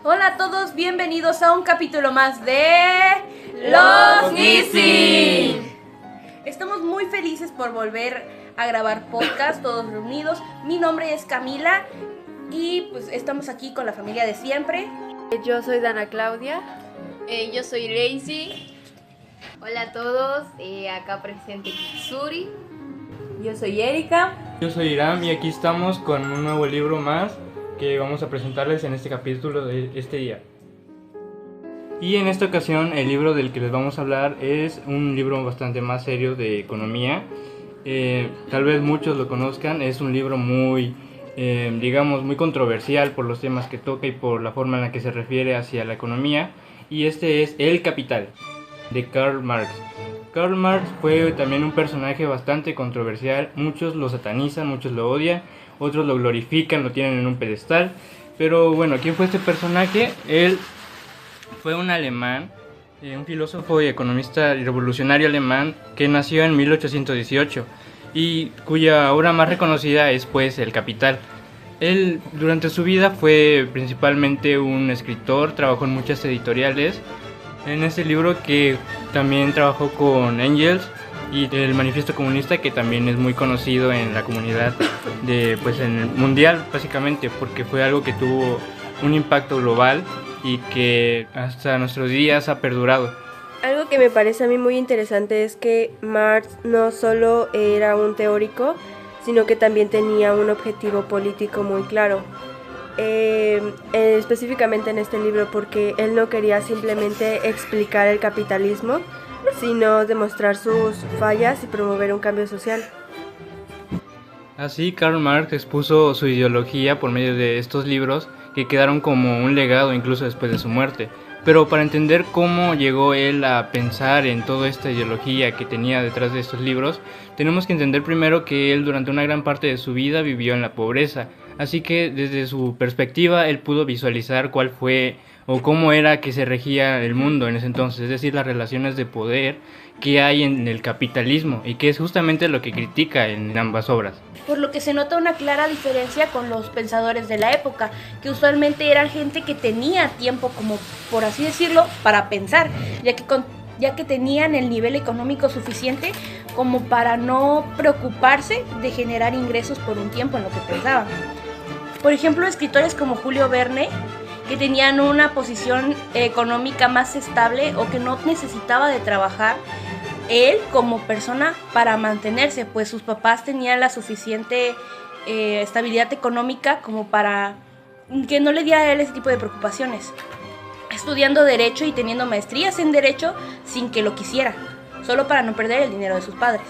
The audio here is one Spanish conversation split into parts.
Hola a todos, bienvenidos a un capítulo más de Los Missing. Estamos muy felices por volver a grabar podcast, todos reunidos. Mi nombre es Camila y pues estamos aquí con la familia de siempre. Yo soy Dana Claudia. Yo soy Lazy. Hola a todos, acá presente Kitsuri. Yo soy Erika. Yo soy Iram y aquí estamos con un nuevo libro más que vamos a presentarles en este capítulo de este día. Y en esta ocasión el libro del que les vamos a hablar es un libro bastante más serio de economía. Tal vez muchos lo conozcan, es un libro muy, muy controversial por los temas que toca y por la forma en la que se refiere hacia la economía. Y este es El Capital, de Karl Marx. Karl Marx fue también un personaje bastante controversial, muchos lo satanizan, muchos lo odian, otros lo glorifican, lo tienen en un pedestal. Pero bueno, ¿quién fue este personaje? Él fue un alemán, un filósofo y economista revolucionario alemán que nació en 1818 y cuya obra más reconocida es pues El Capital. Él durante su vida fue principalmente un escritor, trabajó en muchas editoriales. En este libro que también trabajó con Engels y el Manifiesto Comunista, que también es muy conocido en la comunidad en el mundial básicamente, porque fue algo que tuvo un impacto global y que hasta nuestros días ha perdurado. Algo que me parece a mí muy interesante es que Marx no solo era un teórico, sino que también tenía un objetivo político muy claro. Específicamente en este libro, porque él no quería simplemente explicar el capitalismo, sino demostrar sus fallas y promover un cambio social. Así, Karl Marx expuso su ideología por medio de estos libros que quedaron como un legado incluso después de su muerte. Pero para entender cómo llegó él a pensar en toda esta ideología que tenía detrás de estos libros, tenemos que entender primero que él durante una gran parte de su vida vivió en la pobreza. Así que desde su perspectiva él pudo visualizar cuál fue o cómo era que se regía el mundo en ese entonces, es decir, las relaciones de poder que hay en el capitalismo y que es justamente lo que critica en ambas obras. Por lo que se nota una clara diferencia con los pensadores de la época, que usualmente eran gente que tenía tiempo, como por así decirlo, para pensar, ya que tenían el nivel económico suficiente como para no preocuparse de generar ingresos por un tiempo en lo que pensaban. Por ejemplo, escritores como Julio Verne, que tenían una posición económica más estable o que no necesitaba de trabajar él como persona para mantenerse, pues sus papás tenían la suficiente estabilidad económica como para que no le diera a él ese tipo de preocupaciones, estudiando derecho y teniendo maestrías en derecho sin que lo quisiera, solo para no perder el dinero de sus padres.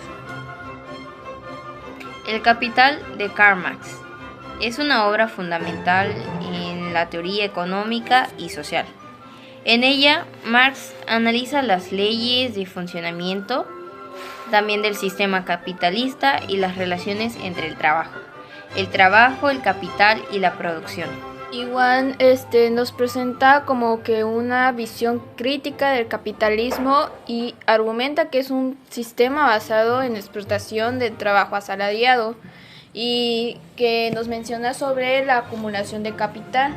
El Capital de Karl Marx es una obra fundamental en la teoría económica y social. En ella, Marx analiza las leyes de funcionamiento, también del sistema capitalista y las relaciones entre el trabajo, el capital y la producción. Igual nos presenta como que una visión crítica del capitalismo y argumenta que es un sistema basado en la explotación del trabajo asalariado y que nos menciona sobre la acumulación de capital,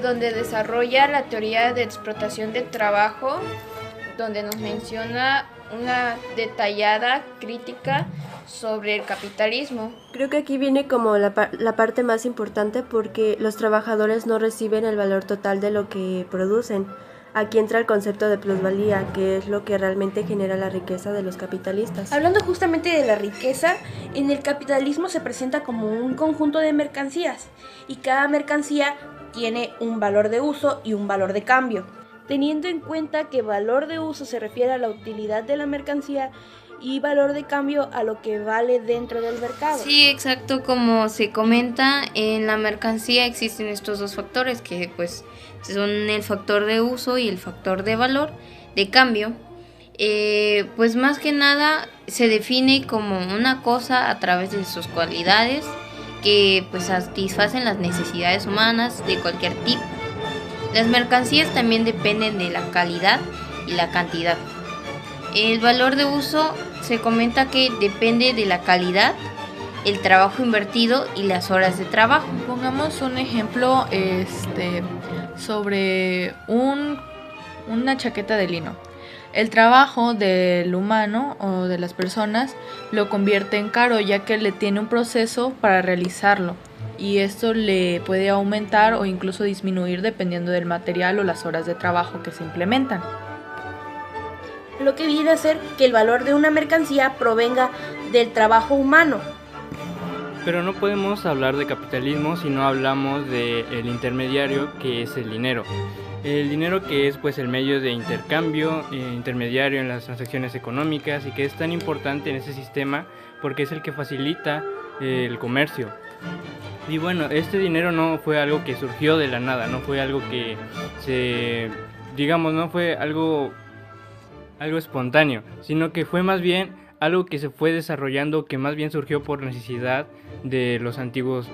donde desarrolla la teoría de explotación del trabajo, donde nos menciona una detallada crítica sobre el capitalismo. Creo que aquí viene como la parte más importante, porque los trabajadores no reciben el valor total de lo que producen. Aquí entra el concepto de plusvalía, que es lo que realmente genera la riqueza de los capitalistas. Hablando justamente de la riqueza, en el capitalismo se presenta como un conjunto de mercancías y cada mercancía tiene un valor de uso y un valor de cambio, teniendo en cuenta que valor de uso se refiere a la utilidad de la mercancía y valor de cambio a lo que vale dentro del mercado. Sí, exacto, como se comenta, en la mercancía existen estos dos factores que pues son el factor de uso y el factor de valor de cambio. Pues más que nada se define como una cosa a través de sus cualidades que pues satisfacen las necesidades humanas de cualquier tipo. Las mercancías también dependen de la calidad y la cantidad. El valor de uso se comenta que depende de la calidad, el trabajo invertido y las horas de trabajo. Pongamos un ejemplo, sobre una chaqueta de lino. El trabajo del humano o de las personas lo convierte en caro, ya que le tiene un proceso para realizarlo, y esto le puede aumentar o incluso disminuir dependiendo del material o las horas de trabajo que se implementan. Lo que viene a ser que el valor de una mercancía provenga del trabajo humano. Pero no podemos hablar de capitalismo si no hablamos del intermediario, que es el dinero. El dinero, que es pues el medio de intercambio intermediario en las transacciones económicas, y que es tan importante en ese sistema porque es el que facilita el comercio. Y bueno, este dinero no fue algo que surgió de la nada, no fue algo que no fue algo espontáneo, sino que fue más bien algo que se fue desarrollando, que más bien surgió por necesidad de las antiguas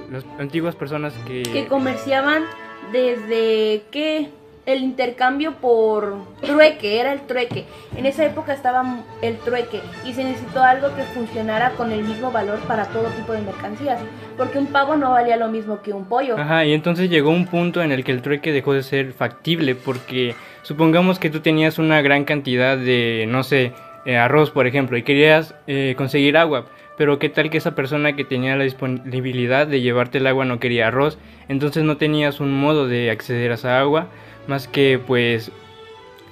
personas que comerciaban desde que el intercambio por trueque, era el trueque. En esa época estaba el trueque y se necesitó algo que funcionara con el mismo valor para todo tipo de mercancías, porque un pavo no valía lo mismo que un pollo. Ajá, y entonces llegó un punto en el que el trueque dejó de ser factible, porque supongamos que tú tenías una gran cantidad de, no sé, arroz, por ejemplo, y querías conseguir agua, pero qué tal que esa persona que tenía la disponibilidad de llevarte el agua no quería arroz, entonces no tenías un modo de acceder a esa agua, más que pues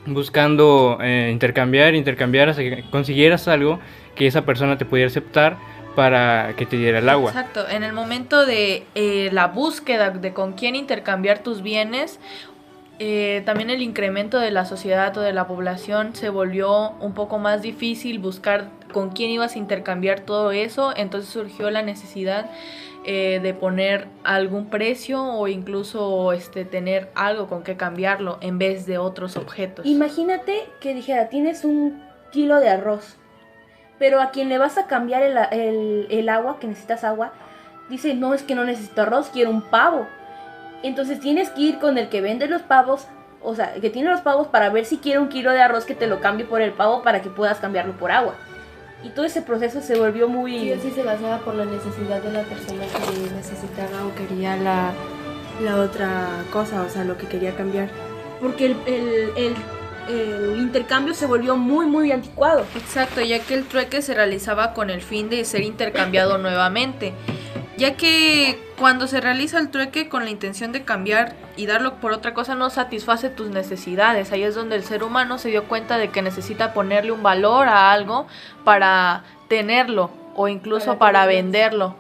buscando intercambiar hasta que consiguieras algo que esa persona te pudiera aceptar para que te diera el agua. Exacto, en el momento de la búsqueda de con quién intercambiar tus bienes, también el incremento de la sociedad o de la población se volvió un poco más difícil buscar con quién ibas a intercambiar todo eso, entonces surgió la necesidad de poner algún precio o incluso tener algo con que cambiarlo en vez de otros objetos. Imagínate que dijera, tienes 1 kilo de arroz, pero a quien le vas a cambiar el agua, que necesitas agua, dice, no, es que no necesito arroz, quiero un pavo. Entonces tienes que ir con el que vende los pavos, o sea, que tiene los pavos, para ver si quiere 1 kilo de arroz, que te lo cambie por el pavo para que puedas cambiarlo por agua. Y todo ese proceso se volvió muy... Sí, así se basaba por la necesidad de la persona que necesitaba o quería la otra cosa, o sea, lo que quería cambiar. Porque el intercambio se volvió muy, muy anticuado. Exacto, ya que el trueque se realizaba con el fin de ser intercambiado nuevamente. Ya que cuando se realiza el trueque con la intención de cambiar y darlo por otra cosa, no satisface tus necesidades. Ahí es donde el ser humano se dio cuenta de que necesita ponerle un valor a algo para tenerlo o incluso para venderlo.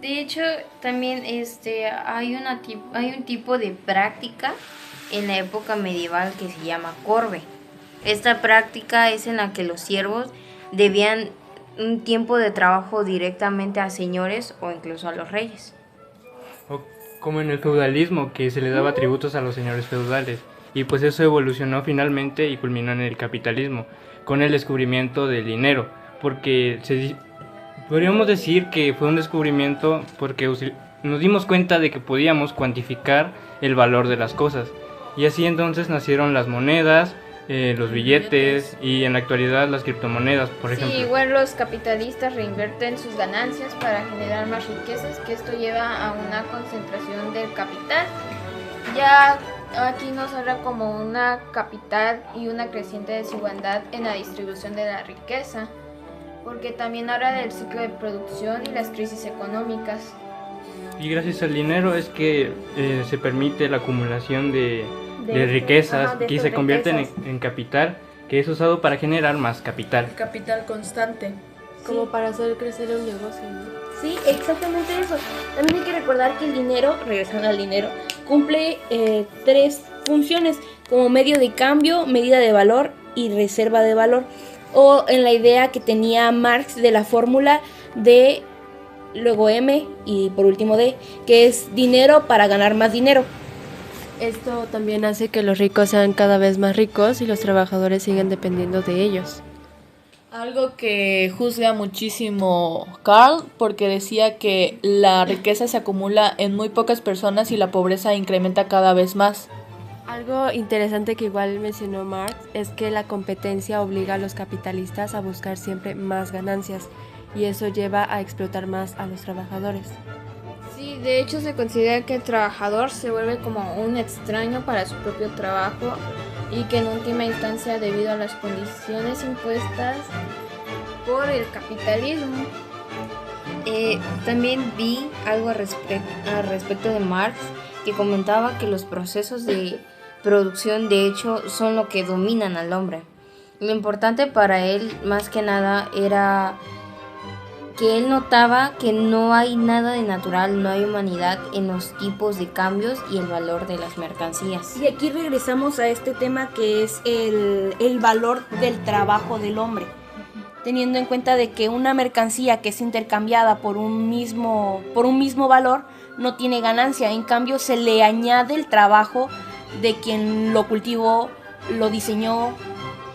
De hecho, también hay un tipo de práctica en la época medieval que se llama corve. Esta práctica es en la que los siervos debían un tiempo de trabajo directamente a señores o incluso a los reyes. O como en el feudalismo, que se le daba tributos a los señores feudales, y pues eso evolucionó finalmente y culminó en el capitalismo, con el descubrimiento del dinero, porque podríamos decir que fue un descubrimiento porque nos dimos cuenta de que podíamos cuantificar el valor de las cosas, y así entonces nacieron las monedas, los billetes y en la actualidad las criptomonedas, por ejemplo. Sí, igual los capitalistas reinvierten sus ganancias para generar más riquezas, que esto lleva a una concentración del capital. Ya aquí nos habla como una capital y una creciente desigualdad en la distribución de la riqueza, porque también habla del ciclo de producción y las crisis económicas. Y gracias al dinero es que se permite la acumulación de riquezas, que se convierten en capital, que es usado para generar más capital. Capital constante. Como para hacer crecer un negocio, ¿no? Sí, exactamente eso. También hay que recordar que el dinero, regresando al dinero, cumple 3 funciones, como medio de cambio, medida de valor y reserva de valor. O en la idea que tenía Marx de la fórmula D, luego M y por último D, que es dinero para ganar más dinero. Esto también hace que los ricos sean cada vez más ricos y los trabajadores sigan dependiendo de ellos. Algo que juzga muchísimo Karl, porque decía que la riqueza se acumula en muy pocas personas y la pobreza incrementa cada vez más. Algo interesante que igual mencionó Marx es que la competencia obliga a los capitalistas a buscar siempre más ganancias y eso lleva a explotar más a los trabajadores. Sí, Sí, de hecho se considera que el trabajador se vuelve como un extraño para su propio trabajo y que en última instancia, debido a las condiciones impuestas por el capitalismo. También vi algo al respecto de Marx, que comentaba que los procesos de producción de hecho son lo que dominan al hombre. Lo importante para él más que nada era que él notaba que no hay nada de natural, no hay humanidad en los tipos de cambios y el valor de las mercancías. Y aquí regresamos a este tema que es el valor del trabajo del hombre, teniendo en cuenta de que una mercancía que es intercambiada por un mismo valor no tiene ganancia, en cambio se le añade el trabajo de quien lo cultivó, lo diseñó,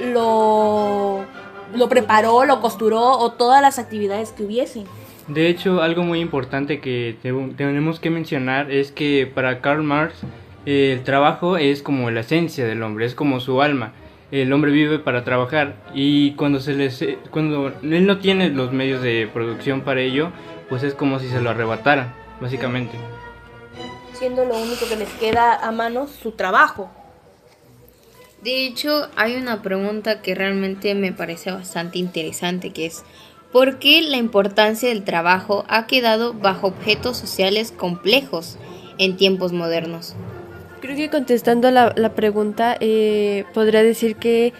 lo preparó, lo costuró o todas las actividades que hubiesen. De hecho, algo muy importante que tenemos que mencionar es que para Karl Marx el trabajo es como la esencia del hombre, es como su alma. El hombre vive para trabajar y cuando él no tiene los medios de producción para ello, pues es como si se lo arrebataran, básicamente. Siendo lo único que les queda a mano su trabajo. De hecho, hay una pregunta que realmente me parece bastante interesante, que es ¿por qué la importancia del trabajo ha quedado bajo objetos sociales complejos en tiempos modernos? Creo que contestando la pregunta, podría decir que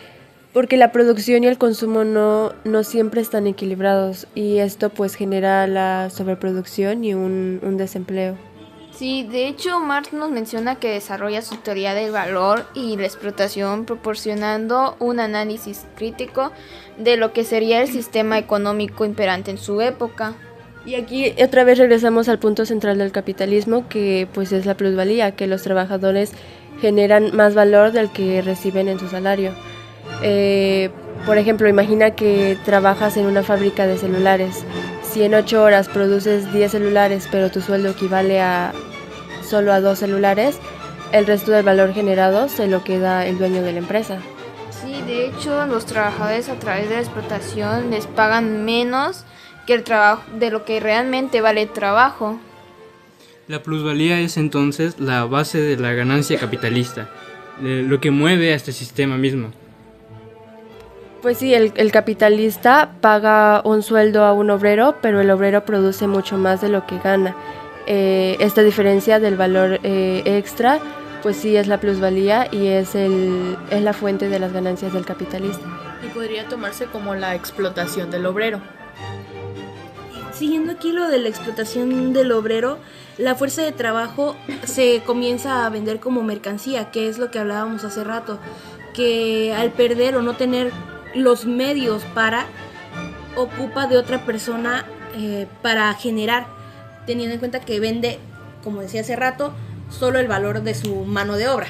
porque la producción y el consumo no siempre están equilibrados y esto pues genera la sobreproducción y un desempleo. Sí, de hecho Marx nos menciona que desarrolla su teoría del valor y la explotación proporcionando un análisis crítico de lo que sería el sistema económico imperante en su época. Y aquí otra vez regresamos al punto central del capitalismo, que pues es la plusvalía, que los trabajadores generan más valor del que reciben en su salario. Por ejemplo, imagina que trabajas en una fábrica de celulares. Si en 8 horas produces 10 celulares, pero tu sueldo equivale solo a 2 celulares, el resto del valor generado se lo queda el dueño de la empresa. Sí, de hecho los trabajadores a través de la explotación les pagan menos que el trabajo de lo que realmente vale el trabajo. La plusvalía es entonces la base de la ganancia capitalista, lo que mueve a este sistema mismo. Pues sí, el capitalista paga un sueldo a un obrero, pero el obrero produce mucho más de lo que gana. Esta diferencia del valor extra, pues sí es la plusvalía y es la fuente de las ganancias del capitalista. Y podría tomarse como la explotación del obrero. Siguiendo aquí lo de la explotación del obrero, la fuerza de trabajo se comienza a vender como mercancía, que es lo que hablábamos hace rato, que al perder o no tener los medios ocupa de otra persona para generar, teniendo en cuenta que vende, como decía hace rato, solo el valor de su mano de obra.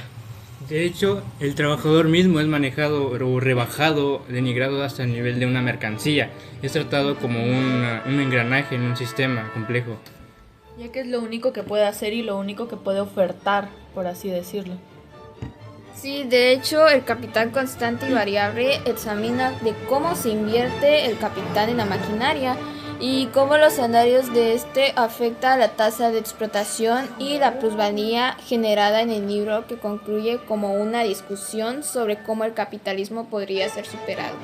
De hecho, el trabajador mismo es manejado o rebajado, denigrado hasta el nivel de una mercancía. Es tratado como un engranaje en un sistema complejo. Ya que es lo único que puede hacer y lo único que puede ofertar, por así decirlo. Sí, de hecho, el capital constante y variable examina de cómo se invierte el capital en la maquinaria y cómo los salarios de este afecta a la tasa de explotación y la plusvalía generada en el libro, que concluye como una discusión sobre cómo el capitalismo podría ser superado.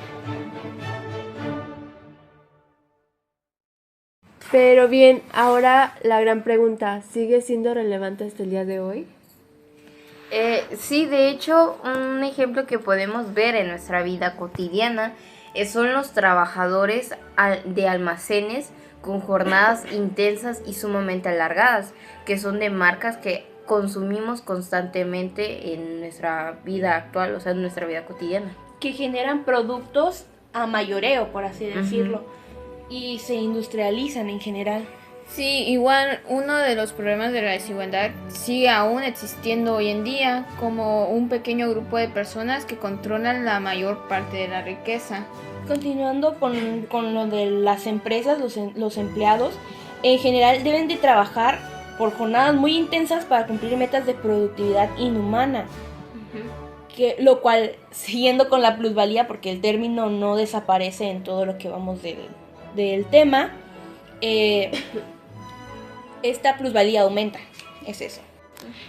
Pero bien, ahora la gran pregunta, ¿sigue siendo relevante hasta el día de hoy? Sí, de hecho, un ejemplo que podemos ver en nuestra vida cotidiana son los trabajadores de almacenes con jornadas intensas y sumamente alargadas, que son de marcas que consumimos constantemente en nuestra vida actual, o sea, en nuestra vida cotidiana. Que generan productos a mayoreo, por así decirlo, y se industrializan en general. Sí, igual uno de los problemas de la desigualdad sigue aún existiendo hoy en día, como un pequeño grupo de personas que controlan la mayor parte de la riqueza. Continuando con lo de las empresas, los empleados en general deben de trabajar por jornadas muy intensas para cumplir metas de productividad inhumana. Lo cual, siguiendo con la plusvalía, porque el término no desaparece en todo lo que vamos del tema, esta plusvalía aumenta. Es eso.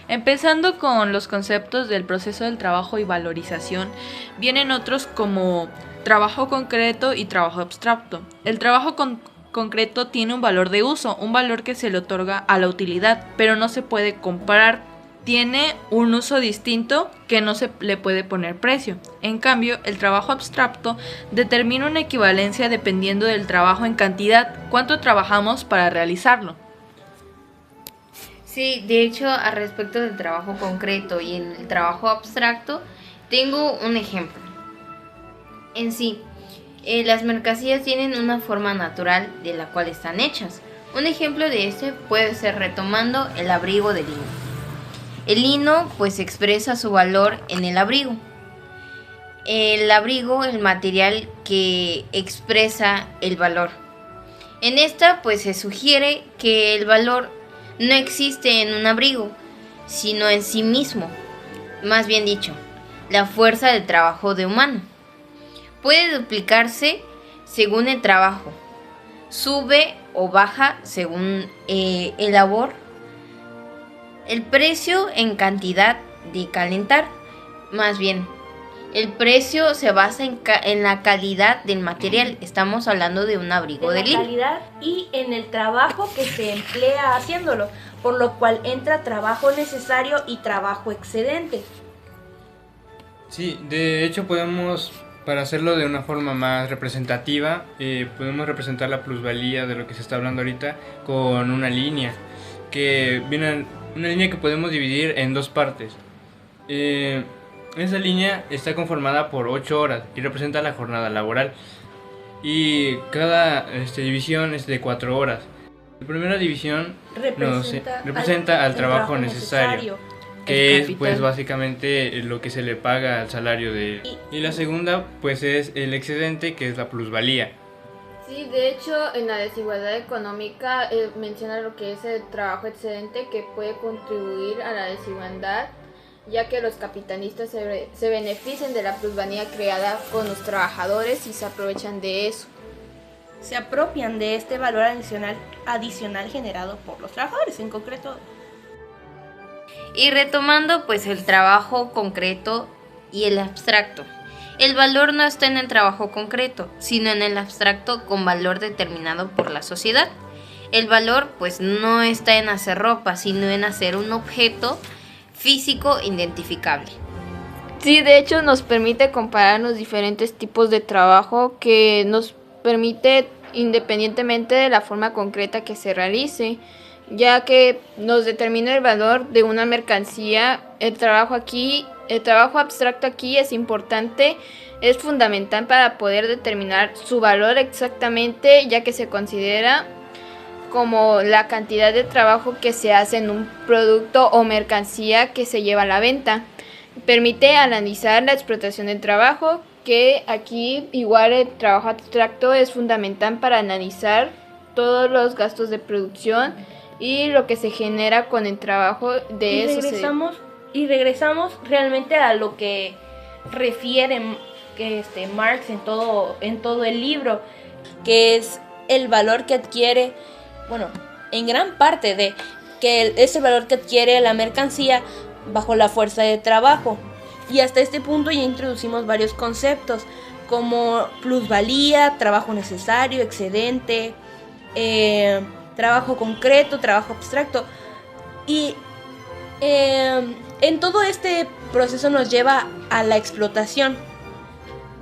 Empezando con los conceptos del proceso del trabajo y valorización, vienen otros como trabajo concreto y trabajo abstracto. El trabajo concreto tiene un valor de uso, un valor que se le otorga a la utilidad, pero no se puede comparar. Tiene un uso distinto que no se le puede poner precio. En cambio, el trabajo abstracto determina una equivalencia dependiendo del trabajo en cantidad, cuánto trabajamos para realizarlo. Sí, de hecho, al respecto del trabajo concreto y el trabajo abstracto, tengo un ejemplo. En sí, las mercancías tienen una forma natural de la cual están hechas. Un ejemplo de este puede ser retomando el abrigo de lino. El lino pues expresa su valor en el abrigo. El abrigo, el material que expresa el valor. En esta pues se sugiere que el valor no existe en un abrigo, sino en sí mismo. Más bien dicho, la fuerza del trabajo de humano. Puede duplicarse según el trabajo. Sube o baja según el labor. El precio en cantidad de calentar. Más bien, el precio se basa en la calidad del material. Estamos hablando de un abrigo de lino. En la calidad y en el trabajo que se emplea haciéndolo, por lo cual entra trabajo necesario y trabajo excedente. Sí, de hecho podemos, para hacerlo de una forma más representativa, podemos representar la plusvalía de lo que se está hablando ahorita con una línea, que viene una línea que podemos dividir en dos partes. Esa línea está conformada por 8 horas y representa la jornada laboral. Y cada división es de 4 horas. La primera división representa al trabajo necesario, que es pues básicamente lo que se le paga al salario de... Y la segunda pues es el excedente, que es la plusvalía. Sí, de hecho, en la desigualdad económica menciona lo que es el trabajo excedente, que puede contribuir a la desigualdad, ya que los capitalistas se benefician de la plusvalía creada con los trabajadores y se aprovechan de eso. Se apropian de este valor adicional generado por los trabajadores, en concreto. Y retomando pues el trabajo concreto y el abstracto. El valor no está en el trabajo concreto, sino en el abstracto con valor determinado por la sociedad. El valor pues no está en hacer ropa, sino en hacer un objeto físico identificable. Sí, de hecho nos permite comparar los diferentes tipos de trabajo, que nos permite, independientemente de la forma concreta que se realice, ya que nos determina el valor de una mercancía. El trabajo abstracto aquí es importante, es fundamental para poder determinar su valor exactamente, ya que se considera como la cantidad de trabajo que se hace en un producto o mercancía que se lleva a la venta. Permite analizar la explotación del trabajo, que aquí igual el trabajo abstracto es fundamental para analizar todos los gastos de producción y lo que se genera con el trabajo de eso. Regresamos realmente a lo que refiere Marx en todo el libro, que es el valor que adquiere, en gran parte es el valor que adquiere la mercancía bajo la fuerza de trabajo. Y hasta este punto ya introducimos varios conceptos como plusvalía, trabajo necesario, excedente, trabajo concreto, trabajo abstracto. Y en todo este proceso nos lleva a la explotación,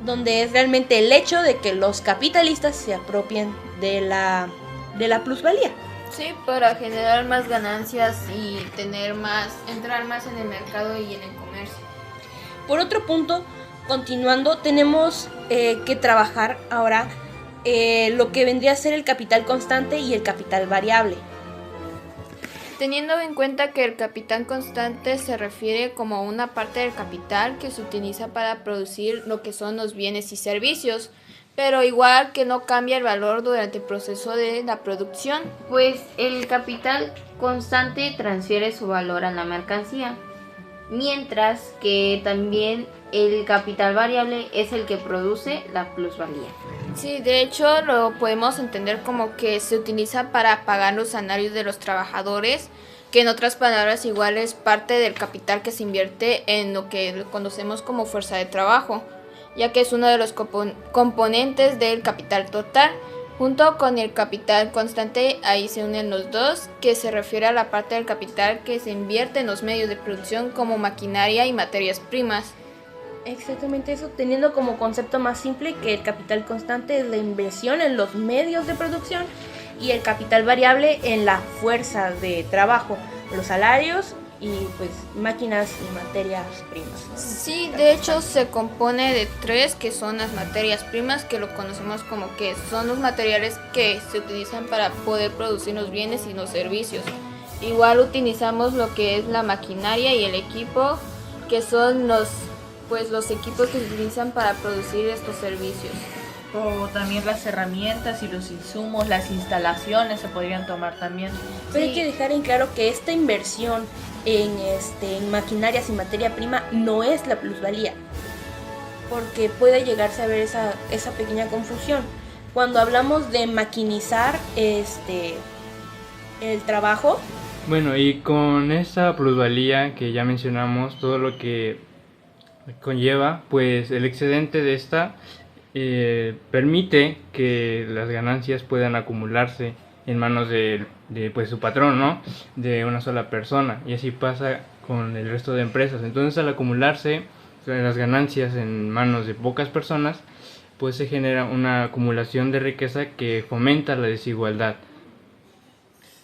donde es realmente el hecho de que los capitalistas se apropien de la plusvalía. Sí, para generar más ganancias y entrar más en el mercado y en el comercio. Por otro punto, continuando, tenemos que trabajar ahora lo que vendría a ser el capital constante y el capital variable. Teniendo en cuenta que el capital constante se refiere como una parte del capital que se utiliza para producir lo que son los bienes y servicios, pero igual que no cambia el valor durante el proceso de la producción. Pues el capital constante transfiere su valor a la mercancía, mientras que también el capital variable es el que produce la plusvalía. Sí, de hecho lo podemos entender como que se utiliza para pagar los salarios de los trabajadores, que en otras palabras igual es parte del capital que se invierte en lo que conocemos como fuerza de trabajo, ya que es uno de los componentes del capital total. Junto con el capital constante, ahí se unen los dos, que se refiere a la parte del capital que se invierte en los medios de producción como maquinaria y materias primas. Exactamente eso, teniendo como concepto más simple que el capital constante es la inversión en los medios de producción y el capital variable en la fuerza de trabajo, los salarios y pues máquinas y materias primas, ¿no? Sí, de hecho se compone de tres, que son las materias primas, que lo conocemos como que son los materiales que se utilizan para poder producir los bienes y los servicios. Igual utilizamos lo que es la maquinaria y el equipo, que son los equipos que se utilizan para producir estos servicios. O también las herramientas y los insumos, las instalaciones se podrían tomar también. Pero hay que dejar en claro que esta inversión en maquinarias y materia prima no es la plusvalía, porque puede llegarse a ver esa pequeña confusión. Cuando hablamos de maquinizar el trabajo. Bueno, y con esa plusvalía que ya mencionamos, todo lo que conlleva, pues el excedente de esta permite que las ganancias puedan acumularse en manos de pues su patrón, ¿no? De una sola persona, y así pasa con el resto de empresas. Entonces, al acumularse las ganancias en manos de pocas personas, pues se genera una acumulación de riqueza que fomenta la desigualdad.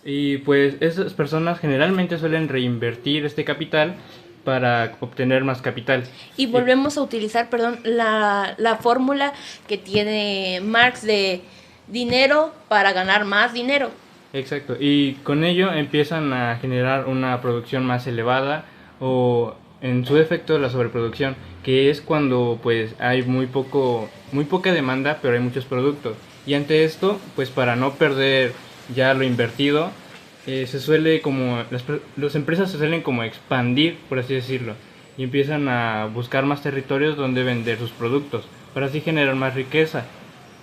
Y pues esas personas generalmente suelen reinvertir este capital para obtener más capital. Y volvemos a utilizar, la fórmula que tiene Marx de dinero para ganar más dinero. Exacto, y con ello empiezan a generar una producción más elevada, o en su defecto la sobreproducción, que es cuando pues hay muy poca demanda, pero hay muchos productos. Y ante esto, pues para no perder ya lo invertido, las empresas se suelen como expandir, por así decirlo, y empiezan a buscar más territorios donde vender sus productos, para así generar más riqueza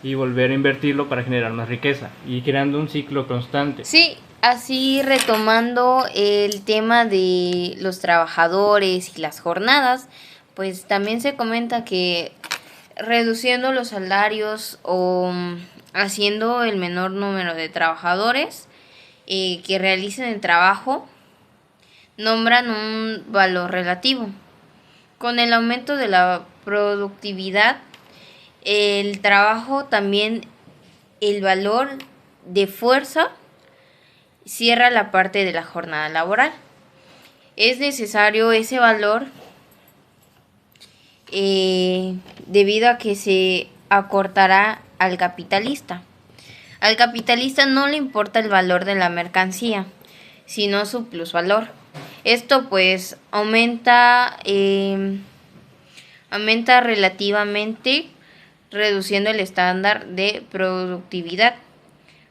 y volver a invertirlo para generar más riqueza, y creando un ciclo constante. Sí, así retomando el tema de los trabajadores y las jornadas, pues también se comenta que reduciendo los salarios o haciendo el menor número de trabajadores que realicen el trabajo, nombran un valor relativo. Con el aumento de la productividad, el trabajo también, el valor de fuerza cierra la parte de la jornada laboral. Es necesario ese valor debido a que se acortará al capitalista. Al capitalista no le importa el valor de la mercancía, sino su plusvalor. Esto pues aumenta relativamente, reduciendo el estándar de productividad.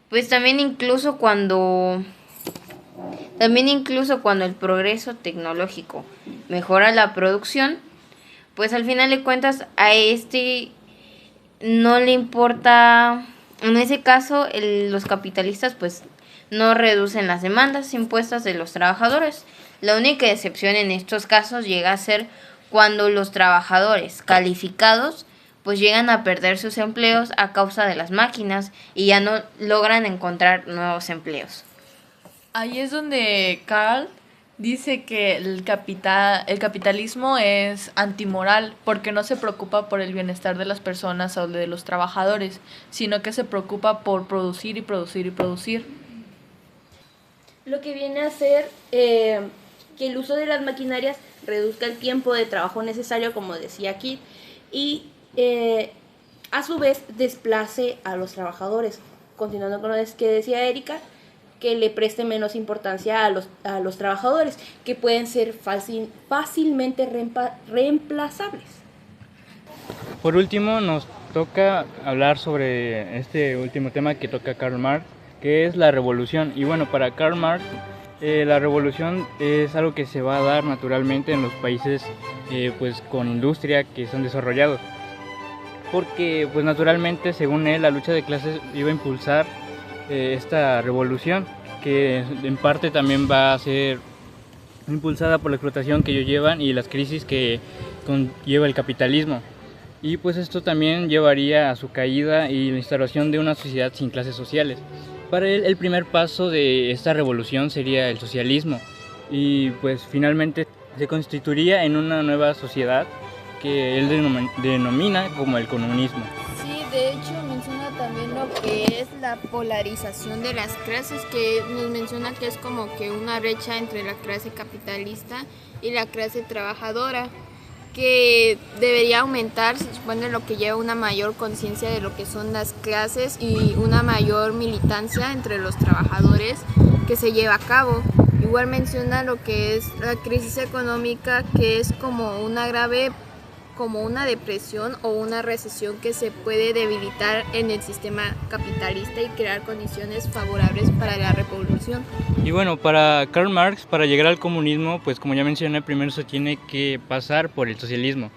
Pues también incluso cuando el progreso tecnológico mejora la producción, pues al final de cuentas a no le importa. En ese caso, los capitalistas pues no reducen las demandas impuestas de los trabajadores. La única excepción en estos casos llega a ser cuando los trabajadores calificados pues llegan a perder sus empleos a causa de las máquinas y ya no logran encontrar nuevos empleos. Ahí es donde Karl dice que el capitalismo es antimoral porque no se preocupa por el bienestar de las personas o de los trabajadores, sino que se preocupa por producir y producir y producir. Lo que viene a ser que el uso de las maquinarias reduzca el tiempo de trabajo necesario, como decía aquí, y a su vez desplace a los trabajadores. Continuando con lo que decía Erika, que le preste menos importancia a los trabajadores, que pueden ser fácilmente reemplazables. Por último, nos toca hablar sobre este último tema que toca Karl Marx, que es la revolución. Y bueno, para Karl Marx, la revolución es algo que se va a dar naturalmente en los países pues con industria que son desarrollados. porque pues naturalmente, según él, la lucha de clases iba a impulsar esta revolución, que en parte también va a ser impulsada por la explotación que ellos llevan y las crisis que conlleva el capitalismo. Y pues esto también llevaría a su caída y la instauración de una sociedad sin clases sociales. Para él, el primer paso de esta revolución sería el socialismo, y pues finalmente se constituiría en una nueva sociedad que él denomina como el comunismo. Sí, de hecho menciona también lo que es la polarización de las clases, que nos menciona que es como que una brecha entre la clase capitalista y la clase trabajadora, que debería aumentar, se supone, lo que lleva una mayor conciencia de lo que son las clases y una mayor militancia entre los trabajadores que se lleva a cabo. Igual menciona lo que es la crisis económica, que es como una grave, como una depresión o una recesión que se puede debilitar en el sistema capitalista y crear condiciones favorables para la revolución. Y bueno, para Karl Marx, para llegar al comunismo, pues como ya mencioné, primero se tiene que pasar por el socialismo,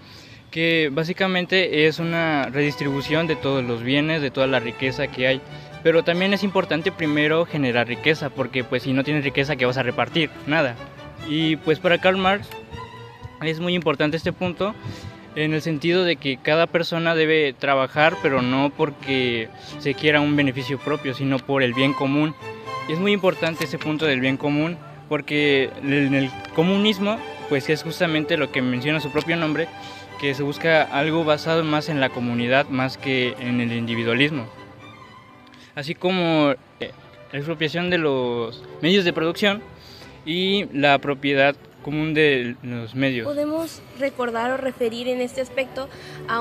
que básicamente es una redistribución de todos los bienes, de toda la riqueza que hay. Pero también es importante primero generar riqueza, porque pues si no tienes riqueza, ¿qué vas a repartir? Nada. Y pues para Karl Marx es muy importante este punto, en el sentido de que cada persona debe trabajar, pero no porque se quiera un beneficio propio, sino por el bien común. Y es muy importante ese punto del bien común, porque en el comunismo pues es justamente lo que menciona su propio nombre, que se busca algo basado más en la comunidad más que en el individualismo. Así como la expropiación de los medios de producción y la propiedad común de los medios. Podemos recordar o referir en este aspecto a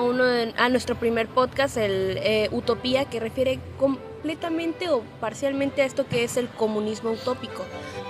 nuestro primer podcast, el Utopía, que refiere completamente o parcialmente a esto que es el comunismo utópico,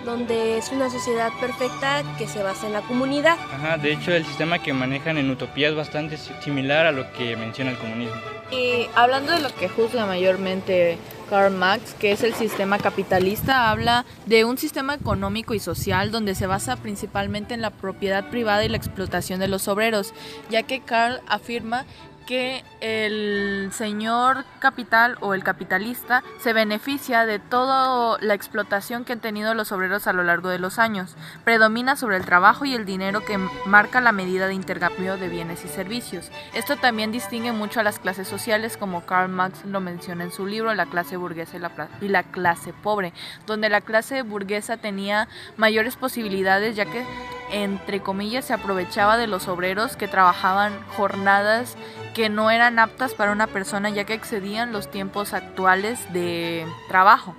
donde es una sociedad perfecta que se basa en la comunidad. Ajá, de hecho el sistema que manejan en Utopía es bastante similar a lo que menciona el comunismo. Y hablando de lo que juzga mayormente Karl Marx, que es el sistema capitalista, habla de un sistema económico y social donde se basa principalmente en la propiedad privada y la explotación de los obreros, ya que Karl afirma que el señor capital o el capitalista se beneficia de toda la explotación que han tenido los obreros a lo largo de los años. Predomina sobre el trabajo y el dinero, que marca la medida de intercambio de bienes y servicios. Esto también distingue mucho a las clases sociales, como Karl Marx lo menciona en su libro La clase burguesa y la clase pobre, donde la clase burguesa tenía mayores posibilidades, ya que entre comillas se aprovechaba de los obreros que trabajaban jornadas que no eran aptas para una persona, ya que excedían los tiempos actuales de trabajo.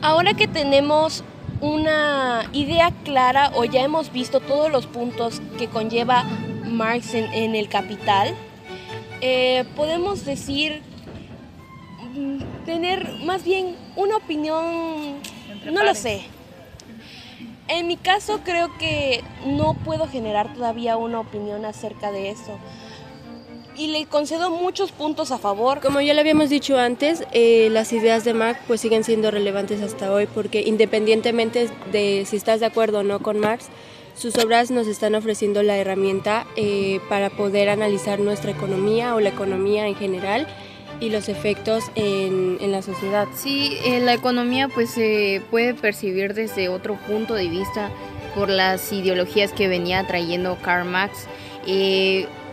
Ahora que tenemos una idea clara o ya hemos visto todos los puntos que conlleva Marx en el Capital, podemos decir, tener más bien una opinión, no lo sé. En mi caso creo que no puedo generar todavía una opinión acerca de eso. Y le concedo muchos puntos a favor. Como ya lo habíamos dicho antes, las ideas de Marx pues siguen siendo relevantes hasta hoy, porque independientemente de si estás de acuerdo o no con Marx, sus obras nos están ofreciendo la herramienta para poder analizar nuestra economía o la economía en general y los efectos en la sociedad. Sí, la economía pues se puede percibir desde otro punto de vista por las ideologías que venía trayendo Karl Marx.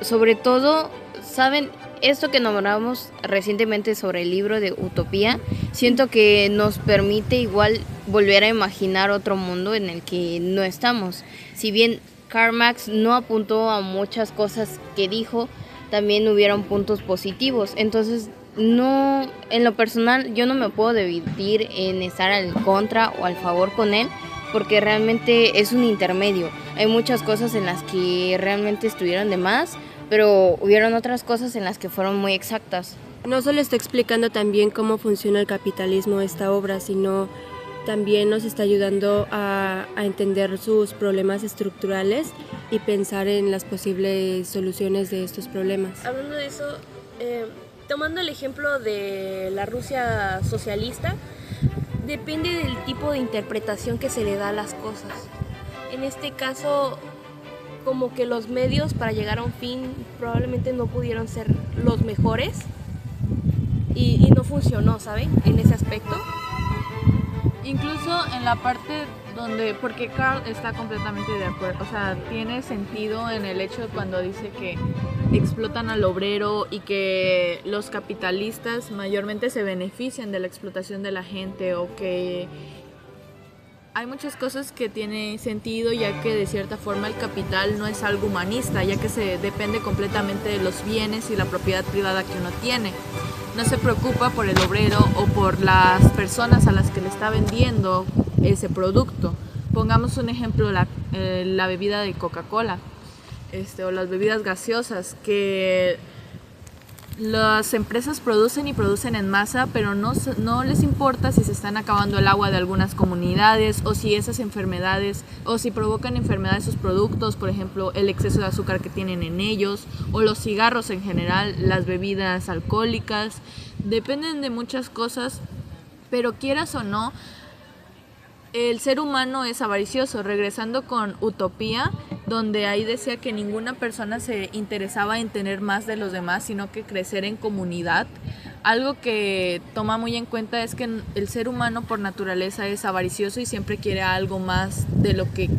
Sobre todo, ¿saben? Esto que nombramos recientemente sobre el libro de Utopía, siento que nos permite igual volver a imaginar otro mundo en el que no estamos. Si bien Karl Marx no apuntó a muchas cosas que dijo, también hubieron puntos positivos. Entonces, no, en lo personal, yo no me puedo dividir en estar al contra o al favor con él, porque realmente es un intermedio. Hay muchas cosas en las que realmente estuvieron de más, pero hubieron otras cosas en las que fueron muy exactas. No solo está explicando también cómo funciona el capitalismo esta obra, sino también nos está ayudando a entender sus problemas estructurales y pensar en las posibles soluciones de estos problemas. Hablando de eso, tomando el ejemplo de la Rusia socialista, depende del tipo de interpretación que se le da a las cosas. En este caso, como que los medios para llegar a un fin probablemente no pudieron ser los mejores y no funcionó, ¿saben? En ese aspecto. Incluso en la parte donde, porque Carl está completamente de acuerdo, o sea, tiene sentido en el hecho cuando dice que explotan al obrero y que los capitalistas mayormente se benefician de la explotación de la gente, o que hay muchas cosas que tienen sentido, ya que de cierta forma el capital no es algo humanista, ya que se depende completamente de los bienes y la propiedad privada que uno tiene. No se preocupa por el obrero o por las personas a las que le está vendiendo ese producto. Pongamos un ejemplo, la bebida de Coca-Cola, o las bebidas gaseosas, que las empresas producen y producen en masa, pero no les importa si se están acabando el agua de algunas comunidades, o si esas enfermedades, o si provocan enfermedades sus productos, por ejemplo, el exceso de azúcar que tienen en ellos, o los cigarros en general, las bebidas alcohólicas. Dependen de muchas cosas, pero quieras o no, el ser humano es avaricioso. Regresando con Utopía, donde ahí decía que ninguna persona se interesaba en tener más de los demás, sino que crecer en comunidad. Algo que toma muy en cuenta es que el ser humano por naturaleza es avaricioso y siempre quiere algo más de lo que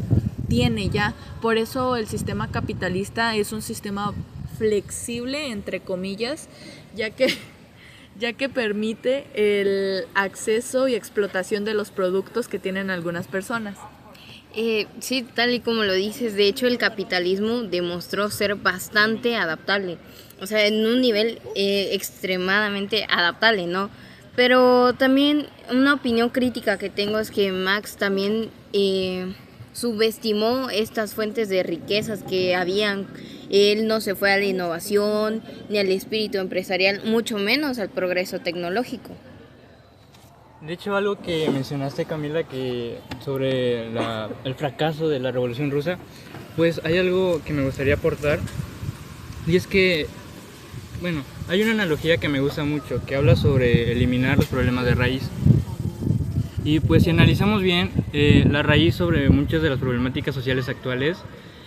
tiene ya. Por eso el sistema capitalista es un sistema flexible, entre comillas, ya que permite el acceso y explotación de los productos que tienen algunas personas. Sí, tal y como lo dices, de hecho el capitalismo demostró ser bastante adaptable, o sea, en un nivel extremadamente adaptable, ¿no? Pero también una opinión crítica que tengo es que Marx también subestimó estas fuentes de riquezas que habían. Él no se fue a la innovación ni al espíritu empresarial, mucho menos al progreso tecnológico. De hecho, algo que mencionaste, Camila, que sobre el fracaso de la Revolución Rusa, pues hay algo que me gustaría aportar, y es que, bueno, hay una analogía que me gusta mucho, que habla sobre eliminar los problemas de raíz. Y pues si analizamos bien, la raíz sobre muchas de las problemáticas sociales actuales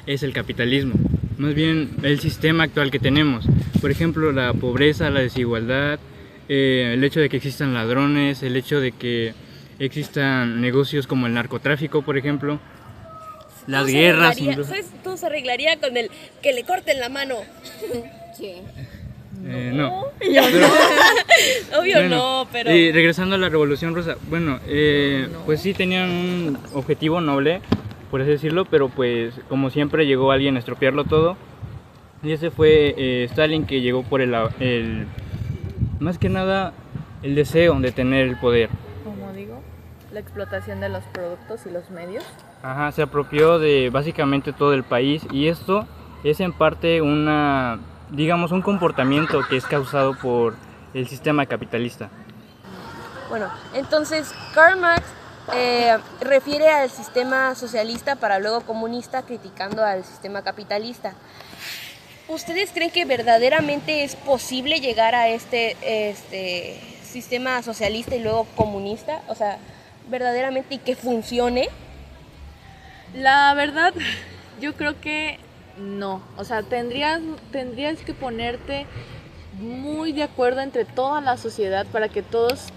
es el capitalismo, más bien el sistema actual que tenemos. Por ejemplo, la pobreza, la desigualdad, el hecho de que existan ladrones, el hecho de que existan negocios como el narcotráfico, por ejemplo, las guerras. ¿Sabes? Todo se arreglaría con el que le corten la mano. Sí. No. Obvio bueno, no, pero... Y regresando a la Revolución Rusa, bueno, pues sí tenían un objetivo noble, por así decirlo, pero pues como siempre llegó alguien a estropearlo todo, y ese fue Stalin, que llegó por más que nada el deseo de tener el poder. Como digo, la explotación de los productos y los medios. Ajá, se apropió de básicamente todo el país, y esto es en parte un comportamiento que es causado por el sistema capitalista. Bueno, entonces Karl Marx refiere al sistema socialista para luego comunista, criticando al sistema capitalista. ¿Ustedes creen que verdaderamente es posible llegar a este sistema socialista y luego comunista? O sea, verdaderamente, y que funcione. La verdad, yo creo que no. O sea, tendrías que ponerte muy de acuerdo entre toda la sociedad para que todos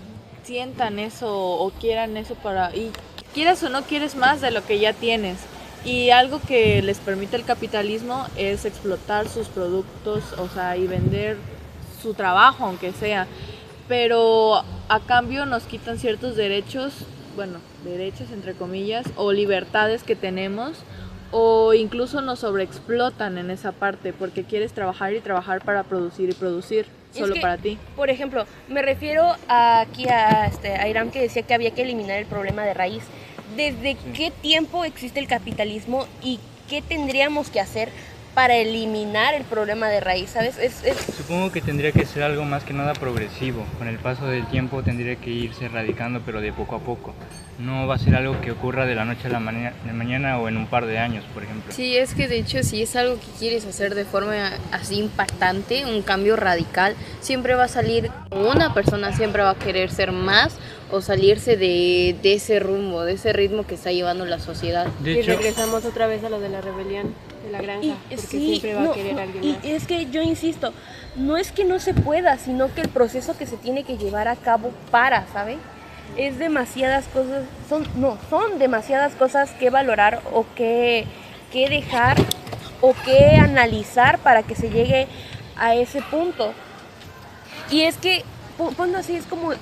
sientan eso o quieran eso, y quieras o no quieres más de lo que ya tienes. Y algo que les permite el capitalismo es explotar sus productos, o sea, y vender su trabajo, aunque sea. Pero a cambio nos quitan ciertos derechos, bueno, derechos entre comillas, o libertades que tenemos, o incluso nos sobreexplotan en esa parte, porque quieres trabajar y trabajar para producir y producir, solo para ti. Por ejemplo, me refiero aquí a Iram, que decía que había que eliminar el problema de raíz. ¿Desde qué tiempo existe el capitalismo y qué tendríamos que hacer para eliminar el problema de raíz? ¿Sabes? Supongo que tendría que ser algo más que nada progresivo. Con el paso del tiempo tendría que irse erradicando, pero de poco a poco. No va a ser algo que ocurra de la noche a la mañana o en un par de años, por ejemplo. Sí, es que de hecho si es algo que quieres hacer de forma así impactante, un cambio radical, siempre va a salir, una persona siempre va a querer ser más o salirse de ese rumbo, de ese ritmo que está llevando la sociedad. Y regresamos otra vez a lo de la rebelión. de la granja, Y porque sí, siempre va a querer alguien más. y es que yo insisto, no es que no se pueda, sino que el proceso que se tiene que llevar a cabo ¿sabe? Es demasiadas cosas, son demasiadas cosas que valorar o que dejar o que analizar para que se llegue a ese punto. Y es que, ponlo así, es como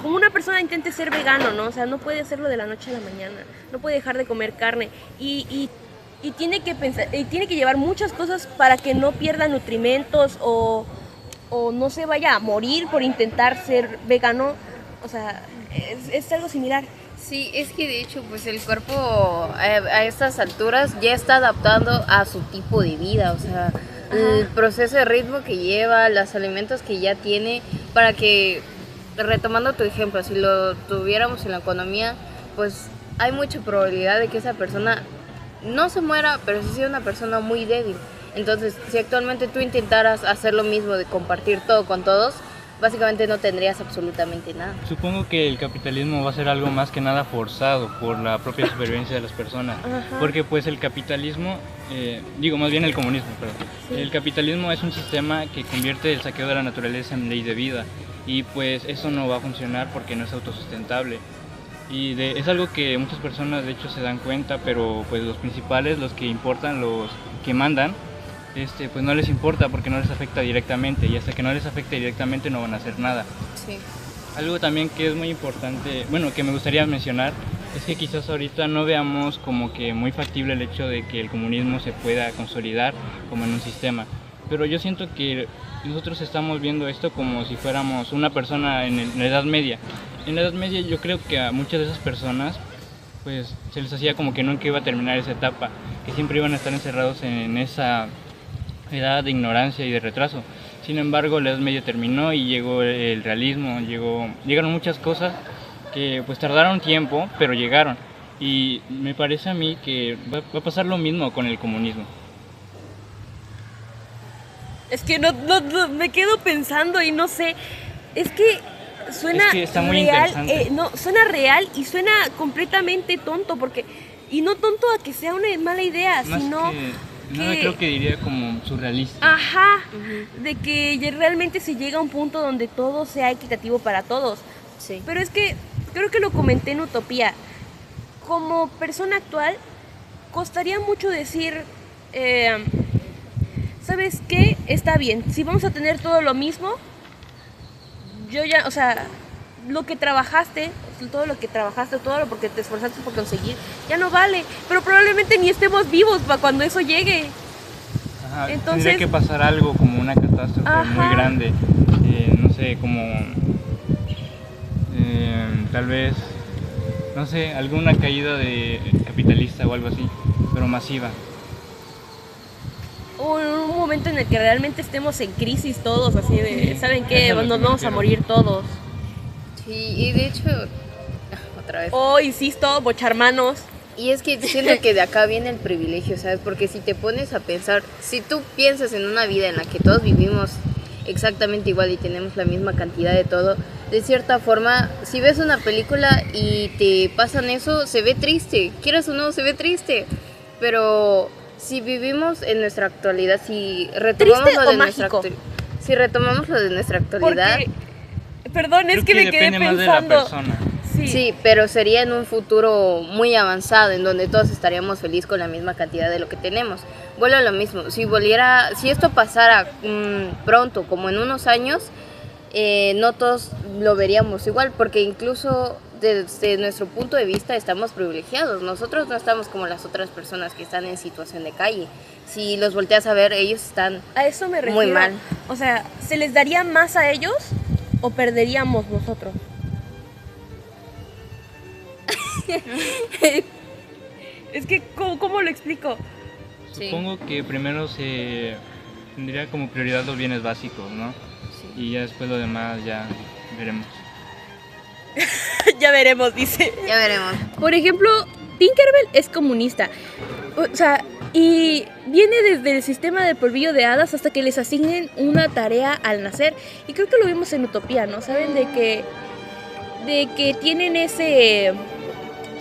una persona intente ser vegano, ¿no? O sea, no puede hacerlo de la noche a la mañana, no puede dejar de comer carne y tiene que pensar, y tiene que llevar muchas cosas para que no pierda nutrimentos o no se vaya a morir por intentar ser vegano. O sea, es algo similar. Sí, es que de hecho pues el cuerpo a estas alturas ya está adaptando a su tipo de vida, o sea, el proceso de ritmo que lleva, los alimentos que ya tiene, para que, retomando tu ejemplo, si lo tuviéramos en la economía, pues hay mucha probabilidad de que esa persona no se muera, pero sí sea una persona muy débil. Entonces, si actualmente tú intentaras hacer lo mismo de compartir todo con todos, básicamente no tendrías absolutamente nada. Supongo que el capitalismo va a ser algo más que nada forzado por la propia supervivencia de las personas, porque pues el capitalismo, más bien el comunismo, perdón. Sí. El capitalismo es un sistema que convierte el saqueo de la naturaleza en ley de vida y pues eso no va a funcionar porque no es autosustentable. Y es algo que muchas personas de hecho se dan cuenta, pero pues los principales, los que importan, los que mandan, pues no les importa porque no les afecta directamente y hasta que no les afecte directamente no van a hacer nada. Sí. Algo también que es muy importante, que me gustaría mencionar, es que quizás ahorita no veamos como que muy factible el hecho de que el comunismo se pueda consolidar como en un sistema, pero yo siento que nosotros estamos viendo esto como si fuéramos una persona en la Edad Media. En la Edad Media yo creo que a muchas de esas personas pues se les hacía como que nunca iba a terminar esa etapa, que siempre iban a estar encerrados en esa edad de ignorancia y de retraso. Sin embargo, la Edad Media terminó y llegó el realismo, llegaron muchas cosas que pues tardaron tiempo, pero llegaron. Y me parece a mí que va a pasar lo mismo con el comunismo. Es que no me quedo pensando y no sé, es que suena está muy real, interesante. Suena real y suena completamente tonto, y no tonto a que sea una mala idea, Más sino... creo que diría como surrealista. Ajá, de que ya realmente se llega a un punto donde todo sea equitativo para todos. Sí. Pero es que, creo que lo comenté en Utopía, como persona actual, costaría mucho decir, ¿sabes qué? Está bien, si vamos a tener todo lo mismo, lo que trabajaste, todo lo porque te esforzaste por conseguir, ya no vale, pero probablemente ni estemos vivos para cuando eso llegue. Ajá, Entonces, tendría que pasar algo como una catástrofe muy grande, no sé, como tal vez, no sé, alguna caída de capitalista o algo así, pero masiva. O en un momento en el que realmente estemos en crisis todos, así de, ¿saben qué? Eso es lo Nos que me vamos a refiero. morir todos. Sí, y de hecho, otra vez. Oh, insisto, bocharmanos. Y es que siento que de acá viene el privilegio, ¿sabes? Porque si te pones a pensar, si tú piensas en una vida en la que todos vivimos exactamente igual y tenemos la misma cantidad de todo, de cierta forma, si ves una película y te pasan eso, se ve triste, quieras o no, se ve triste. Pero si vivimos en nuestra actualidad, si retomamos ¿Triste lo de o nuestra mágico? si retomamos lo de nuestra actualidad, Perdón, es Creo que me quedé depende más de la pensando. persona. sí, pero sería en un futuro muy avanzado, en donde todos estaríamos felices con la misma cantidad de lo que tenemos. Vuelvo a lo mismo, si esto pasara pronto, como en unos años, no todos lo veríamos igual, porque incluso desde nuestro punto de vista estamos privilegiados. Nosotros no estamos como las otras personas que están en situación de calle. Si los volteas a ver, ellos están A eso me refiero. muy mal. O sea, ¿se les daría más a ellos o perderíamos nosotros? Es que, ¿cómo lo explico? Sí. Supongo que primero se tendría como prioridad los bienes básicos, ¿no? Sí. Y ya después lo demás ya veremos. Ya veremos, dice. Ya veremos. Por ejemplo, Tinkerbell es comunista. O sea, y viene desde el sistema del polvillo de hadas hasta que les asignen una tarea al nacer. Y creo que lo vimos en Utopía, ¿no? Saben de que tienen ese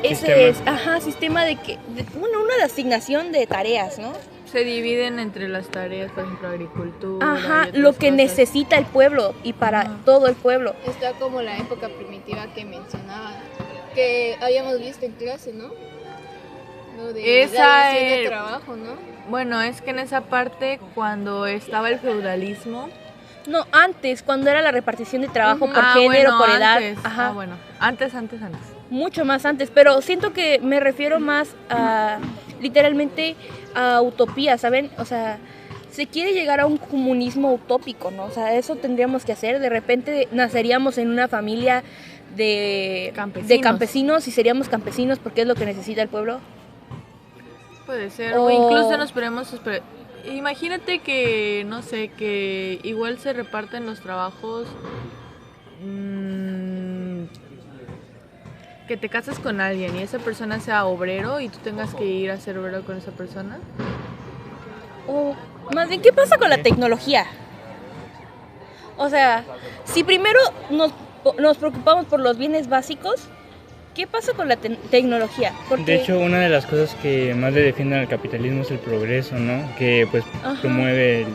Sistema. sistema una de asignación de tareas, ¿no? Se dividen entre las tareas, por ejemplo, agricultura. Ajá, y otras lo que cosas. necesita el pueblo y para Ajá. todo el pueblo. Está como la época primitiva que mencionaba, que habíamos visto en clase, ¿no? Lo de Esa la división de es- trabajo, ¿no? Bueno, es que en esa parte, cuando estaba el feudalismo. No, antes, cuando era la repartición de trabajo por Ah, género, bueno, por edad. antes. Ajá. Ah, bueno, antes. Mucho más antes, pero siento que me refiero más a literalmente a utopía, ¿saben? O sea, se quiere llegar a un comunismo utópico, ¿no? O sea, eso tendríamos que hacer. De repente naceríamos en una familia de campesinos y seríamos campesinos porque es lo que necesita el pueblo. Puede ser, O- o incluso nos podemos imagínate que, no sé, que igual se reparten los trabajos, que te casas con alguien y esa persona sea obrero y tú tengas que ir a ser obrero con esa persona. O más bien, ¿qué pasa con la tecnología? O sea, si primero nos preocupamos por los bienes básicos, ¿qué pasa con la tecnología? Porque, De hecho, una de las cosas que más le defienden al capitalismo es el progreso, ¿no? Que pues Ajá. promueve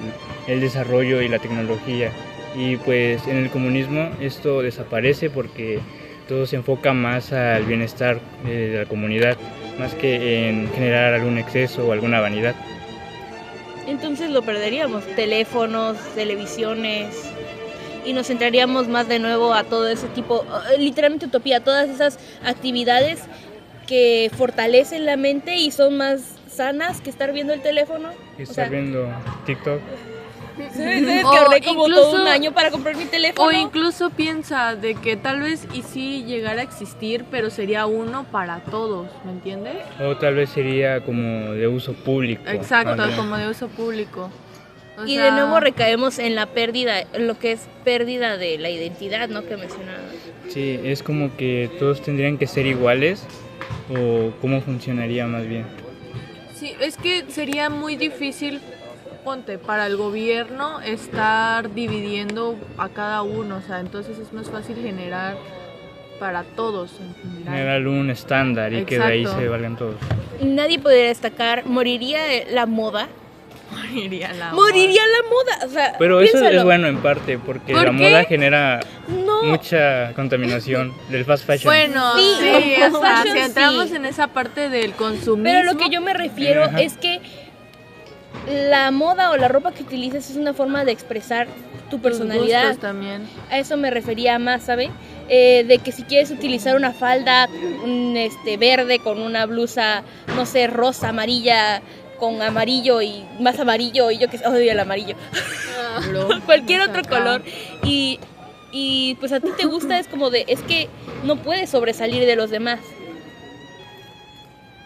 el desarrollo y la tecnología. Y pues en el comunismo esto desaparece porque todo se enfoca más al bienestar de la comunidad, más que en generar algún exceso o alguna vanidad. entonces lo perderíamos. Teléfonos, televisiones, y nos centraríamos más de nuevo a todo ese tipo, literalmente utopía, todas esas actividades que fortalecen la mente y son más sanas que estar viendo el teléfono. Y O estar sea, viendo TikTok. ¿sabes que O ahorré como todo incluso- un año para comprar mi teléfono? O incluso piensa de que tal vez y sí llegara a existir, pero sería uno para todos, ¿me entiendes? O tal vez sería como de uso público. Exacto, más bien. como de uso público. O Y sea, de nuevo recaemos en la pérdida, en lo que es pérdida de la identidad, ¿no? Que mencionaba. Sí, es como que todos tendrían que ser iguales o cómo funcionaría más bien. Sí, es que sería muy difícil, ponte, para el gobierno estar dividiendo a cada uno, o sea, entonces es más fácil generar para todos en general. Generar un estándar y que de ahí Exacto. se valgan todos. Y nadie podría destacar, moriría la moda. Moriría la Moriría la moda, o sea, Pero eso piénsalo. es bueno en parte porque ¿Por la qué? moda genera No, mucha contaminación del fast fashion. Bueno, Sí, sí, of o sea, fashion, si entramos sí. en esa parte del consumismo. pero lo que yo me refiero Ajá. es que la moda o la ropa que utilizas es una forma de expresar tu tus personalidad. gustos también. A eso me refería más, ¿sabe? De que si quieres utilizar una falda verde con una blusa, no sé, rosa, amarilla, con amarillo y más amarillo, y yo que sé, odio el amarillo, cualquier otro color, y pues a ti te gusta, es como de, es que no puedes sobresalir de los demás,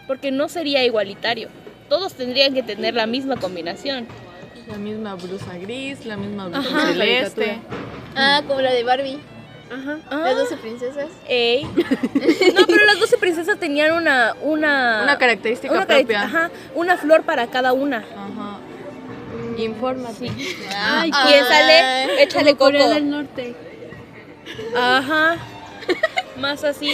porque no sería igualitario. Todos tendrían que tener la misma combinación. La misma blusa gris, la misma blusa Ajá. celeste. Ah, como la de Barbie, Ajá. las 12 princesas. Ey. No, pero las 12 princesas tenían una Característica una propia. ajá, una flor para cada una. Ajá. Infórmate. Ay, piénsale, échale coco. Corea del Norte. Ajá. Más así.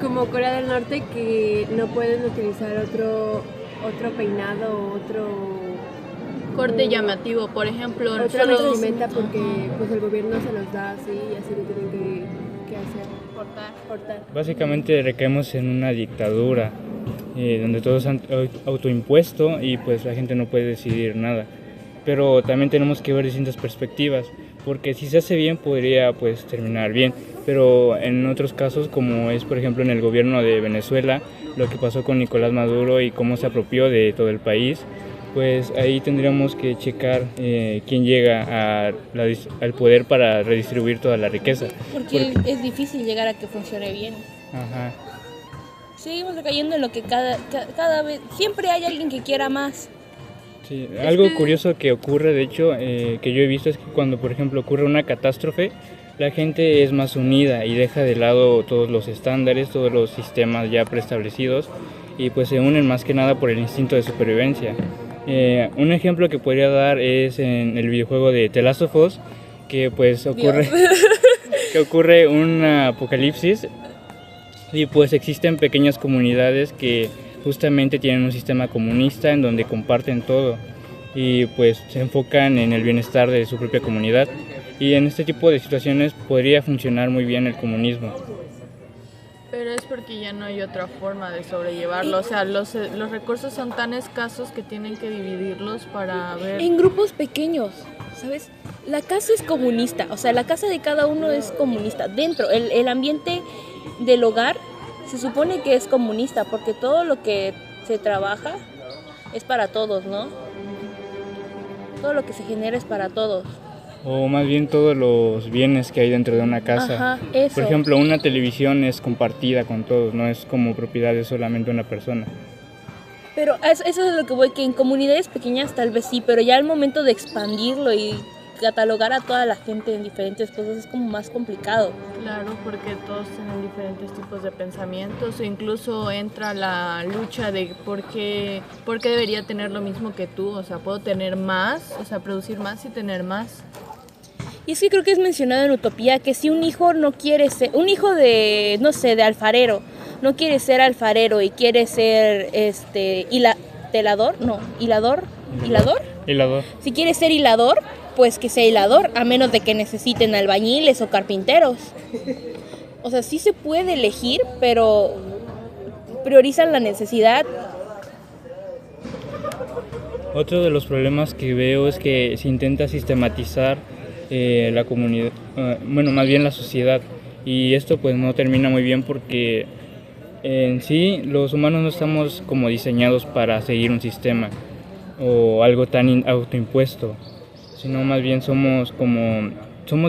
Como Corea del Norte que no pueden utilizar otro peinado o Corte llamativo, por ejemplo. otra solo- vestimenta porque pues el gobierno se los da así y así lo tienen que hacer. Cortar. Básicamente recaemos en una dictadura donde todo es autoimpuesto y pues la gente no puede decidir nada. Pero también tenemos que ver distintas perspectivas, porque si se hace bien podría pues terminar bien, pero en otros casos, como es por ejemplo en el gobierno de Venezuela, lo que pasó con Nicolás Maduro y cómo se apropió de todo el país, pues ahí tendríamos que checar quién llega al poder para redistribuir toda la riqueza. Porque es difícil llegar a que funcione bien. Ajá. Seguimos recayendo en lo que cada vez, siempre hay alguien que quiera más. Sí, algo curioso que ocurre, de hecho, que yo he visto es que cuando, por ejemplo, ocurre una catástrofe, la gente es más unida y deja de lado todos los estándares, todos los sistemas ya preestablecidos y pues se unen más que nada por el instinto de supervivencia. Un ejemplo que podría dar es en el videojuego de The Last of Us, que pues ocurre un apocalipsis y pues existen pequeñas comunidades que justamente tienen un sistema comunista en donde comparten todo y pues se enfocan en el bienestar de su propia comunidad, y en este tipo de situaciones podría funcionar muy bien el comunismo. Pero es porque ya no hay otra forma de sobrellevarlo. O sea, los recursos son tan escasos que tienen que dividirlos para ver. En grupos pequeños, ¿sabes? La casa es comunista, o sea, la casa de cada uno es comunista. Dentro, el ambiente del hogar se supone que es comunista, porque todo lo que se trabaja es para todos, ¿no? Todo lo que se genera es para todos. O más bien todos los bienes que hay dentro de una casa. Ajá, eso. Por ejemplo, una televisión es compartida con todos, no es como propiedad de solamente una persona. Pero eso es a lo que voy, que en comunidades pequeñas tal vez sí, pero ya al momento de expandirlo y catalogar a toda la gente en diferentes cosas es como más complicado. Claro, porque todos tienen diferentes tipos de pensamientos, o incluso entra la lucha de por qué debería tener lo mismo que tú. O sea, puedo tener más, o sea, producir más y tener más. Y es que creo que es mencionado en Utopía que si un hijo no quiere ser, un hijo de, no sé, de alfarero, no quiere ser alfarero y quiere ser hilador. Si quiere ser hilador, pues que sea hilador, a menos de que necesiten albañiles o carpinteros. O sea, sí se puede elegir, pero priorizan la necesidad. Otro de los problemas que veo es que se intenta sistematizar la comunidad, más bien la sociedad, y esto pues no termina muy bien porque en sí los humanos no estamos como diseñados para seguir un sistema o algo tan autoimpuesto, sino más bien somos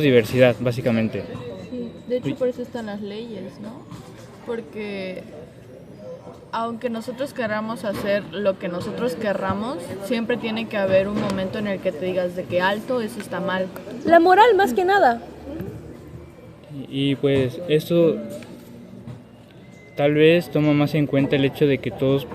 diversidad básicamente. Sí, de hecho por eso están las leyes, ¿no? Porque aunque nosotros queramos hacer lo que nosotros querramos, siempre tiene que haber un momento en el que te digas de que alto, eso está mal. La moral más que nada. Y pues esto tal vez toma más en cuenta el hecho de que todos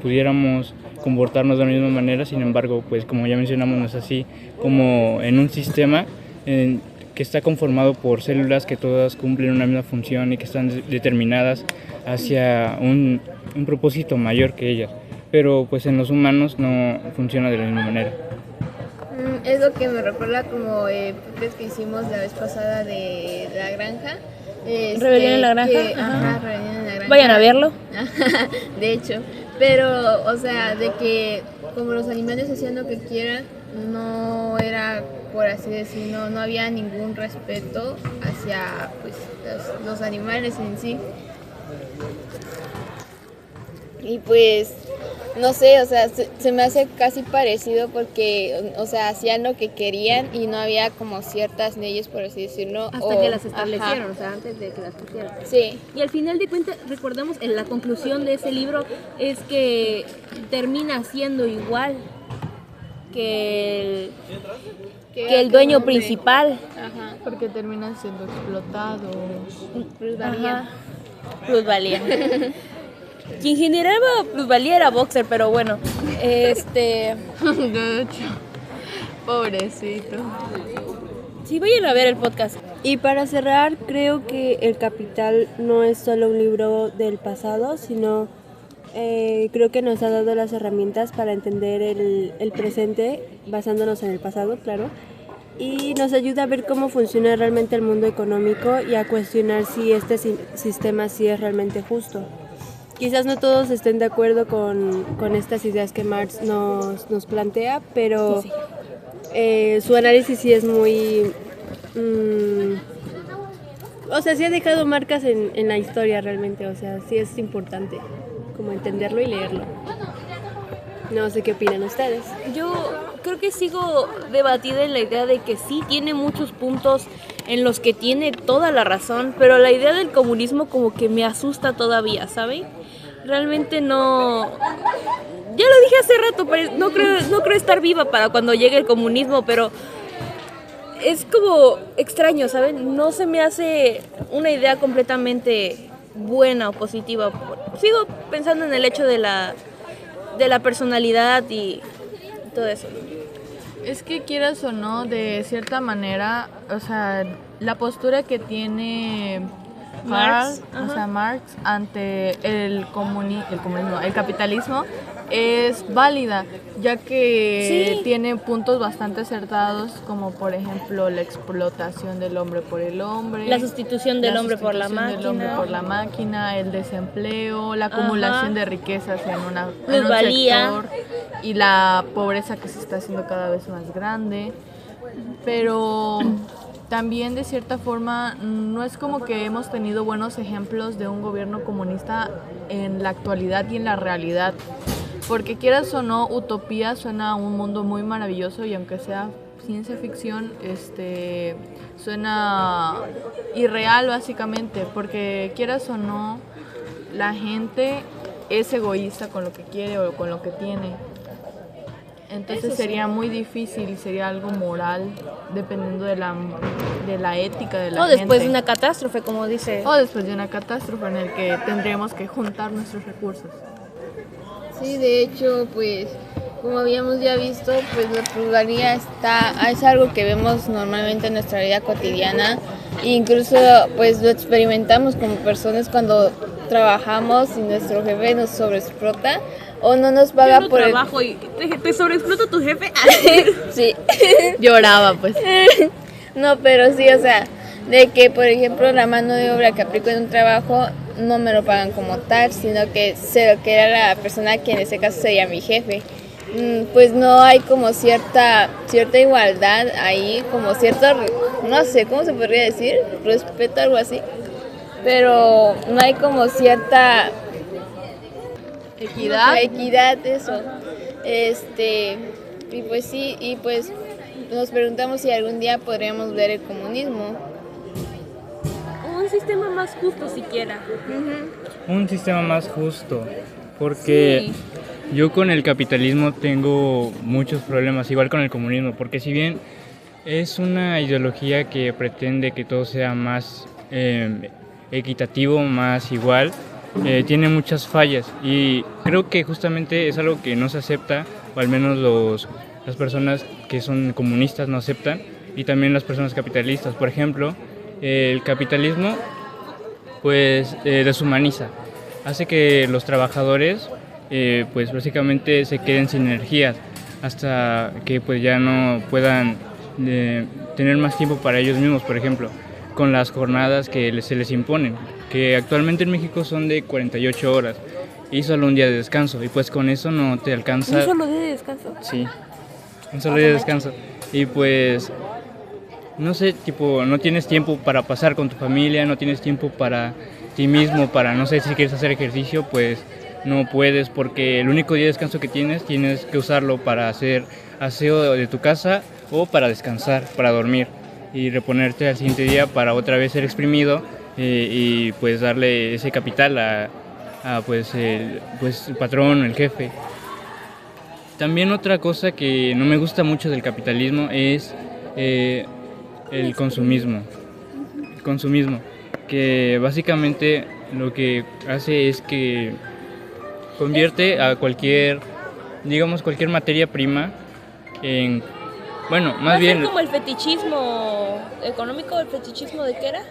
pudiéramos comportarnos de la misma manera. Sin embargo, pues como ya mencionamos, no es así, como en un sistema que está conformado por células que todas cumplen una misma función y que están determinadas hacia un propósito mayor que ellas, pero pues en los humanos no funciona de la misma manera. Es lo que me recuerda como podcast que hicimos la vez pasada de la granja. Rebelión en la granja. Rebelión en la granja. Vayan a verlo. De hecho, pero, o sea, de que como los animales hacían lo que quieran, no era, por así decirlo, no había ningún respeto hacia pues, los animales en sí. Y pues, no sé, o sea, se me hace casi parecido porque, o sea, hacían lo que querían y no había como ciertas leyes, por así decirlo. Hasta que las establecieron, o sea, antes de que las pusieran. Sí. Y al final de cuentas, recordemos, en la conclusión de ese libro es que termina siendo igual que el dueño hombre. principal. Ajá. Porque terminan siendo explotados. Plusvalía. Quien generaba plusvalía era Boxer, pero bueno, De hecho, pobrecito. sí, vayan a ver el podcast. Y para cerrar, creo que El Capital no es solo un libro del pasado, sino creo que nos ha dado las herramientas para entender el presente, basándonos en el pasado, claro, y nos ayuda a ver cómo funciona realmente el mundo económico y a cuestionar si este sistema sí es realmente justo. Quizás no todos estén de acuerdo con estas ideas que Marx nos plantea, pero su análisis sí es muy... o sea, sí ha dejado marcas en la historia realmente, o sea, sí es importante como entenderlo y leerlo. No sé qué opinan ustedes. Yo creo que sigo debatida en la idea de que sí tiene muchos puntos en los que tiene toda la razón, pero la idea del comunismo como que me asusta todavía, ¿saben? Realmente no... Ya lo dije hace rato, pero no creo estar viva para cuando llegue el comunismo, pero es como extraño, ¿saben? No se me hace una idea completamente buena o positiva. Sigo pensando en el hecho de la personalidad y todo eso. Es que quieras o no, de cierta manera, o sea, la postura que tiene Marx, Marx ante el capitalismo es válida, ya que Sí. tiene puntos bastante acertados, como por ejemplo la explotación del hombre por el hombre, La sustitución del la hombre por la sustitución del hombre máquina. por la máquina, el desempleo, la acumulación de riquezas en un Plusvalía. sector y la pobreza que se está haciendo cada vez más grande. Pero también de cierta forma no es como que hemos tenido buenos ejemplos de un gobierno comunista en la actualidad y en la realidad. Porque quieras o no, utopía suena a un mundo muy maravilloso y aunque sea ciencia ficción, suena irreal básicamente, porque quieras o no, la gente es egoísta con lo que quiere o con lo que tiene. Entonces Eso sí. sería muy difícil, sería algo moral, dependiendo de la ética de la O después gente. de una catástrofe, como dice. O después de una catástrofe en el que tendremos que juntar nuestros recursos. Sí, de hecho, pues como habíamos ya visto, pues la plusvalía es algo que vemos normalmente en nuestra vida cotidiana e incluso pues lo experimentamos como personas cuando trabajamos y nuestro jefe nos sobreexplota o no nos paga por y te sobreexplota tu jefe. Sí. Lloraba, pues. No, pero sí, o sea, de que por ejemplo la mano de obra que aplico en un trabajo no me lo pagan como tal, sino que se lo queda la persona que en ese caso sería mi jefe. Pues no hay como cierta igualdad ahí, como cierto, no sé, ¿cómo se podría decir? Respeto, algo así. Pero no hay como cierta equidad, eso. Y pues sí, y pues nos preguntamos si algún día podríamos ver el comunismo. Un sistema más justo siquiera. Un sistema más justo, porque yo con el capitalismo tengo muchos problemas, igual con el comunismo, porque si bien es una ideología que pretende que todo sea más equitativo, más igual, tiene muchas fallas y creo que justamente es algo que no se acepta, o al menos las personas que son comunistas no aceptan, y también las personas capitalistas. Por ejemplo, el capitalismo pues deshumaniza, hace que los trabajadores pues básicamente se queden sin energías hasta que pues ya no puedan tener más tiempo para ellos mismos, por ejemplo, con las jornadas que se les imponen, que actualmente en México son de 48 horas y solo un día de descanso, y pues con eso no te alcanza. Un solo día de descanso. Sí, un solo día de descanso. Y pues, no sé, tipo, no tienes tiempo para pasar con tu familia, no tienes tiempo para ti mismo, para, no sé, si quieres hacer ejercicio, pues no puedes, porque el único día de descanso que tienes que usarlo para hacer aseo de tu casa o para descansar, para dormir y reponerte al siguiente día para otra vez ser exprimido y pues darle ese capital a pues el patrón, el jefe. También otra cosa que no me gusta mucho del capitalismo es el consumismo. El consumismo, que básicamente lo que hace es que convierte a cualquier materia prima en, bueno, ¿Va más a ser bien, como el fetichismo económico, el fetichismo de qué era?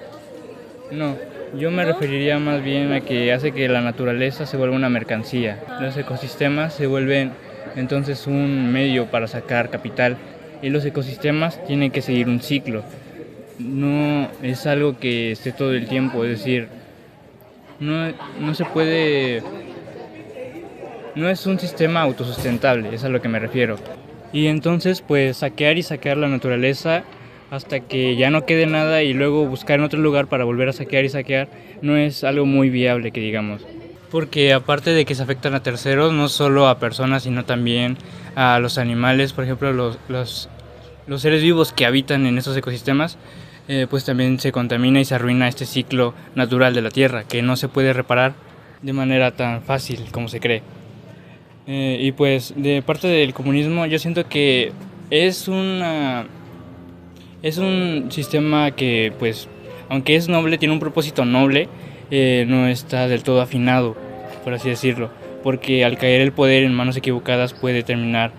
no, yo me referiría más bien a que hace que la naturaleza se vuelva una mercancía. Los ecosistemas se vuelven entonces un medio para sacar capital, y los ecosistemas tienen que seguir un ciclo. No es algo que esté todo el tiempo, es decir, no se puede, no es un sistema autosustentable, es a lo que me refiero. Y entonces pues saquear la naturaleza hasta que ya no quede nada y luego buscar en otro lugar para volver a saquear no es algo muy viable, que digamos. Porque aparte de que se afectan a terceros, no solo a personas, sino también a los animales, por ejemplo, los seres vivos que habitan en esos ecosistemas, pues también se contamina y se arruina este ciclo natural de la Tierra, que no se puede reparar de manera tan fácil como se cree. Y pues de parte del comunismo yo siento que es un sistema que, pues, aunque es noble, tiene un propósito noble, no está del todo afinado, por así decirlo, porque al caer el poder en manos equivocadas puede terminar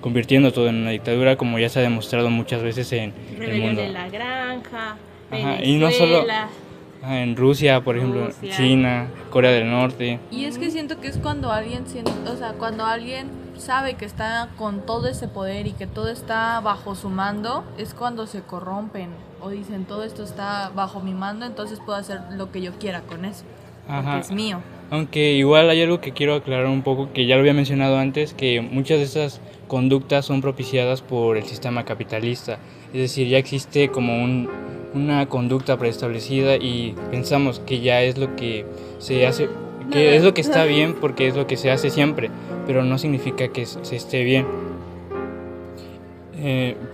convirtiendo todo en una dictadura, como ya se ha demostrado muchas veces en el Rebelión mundo. en la granja, Ajá, Venezuela. y no solo, en Rusia, por ejemplo, Rusia. China, Corea del Norte. Y es que siento que es cuando alguien cuando alguien sabe que está con todo ese poder y que todo está bajo su mando, es cuando se corrompen o dicen todo esto está bajo mi mando, entonces puedo hacer lo que yo quiera con eso, porque Ajá. es mío. Aunque igual hay algo que quiero aclarar un poco, que ya lo había mencionado antes, que muchas de estas conductas son propiciadas por el sistema capitalista. Es decir, ya existe como una conducta preestablecida y pensamos que ya es lo que se hace, que es lo que está bien porque es lo que se hace siempre, pero no significa que se esté bien.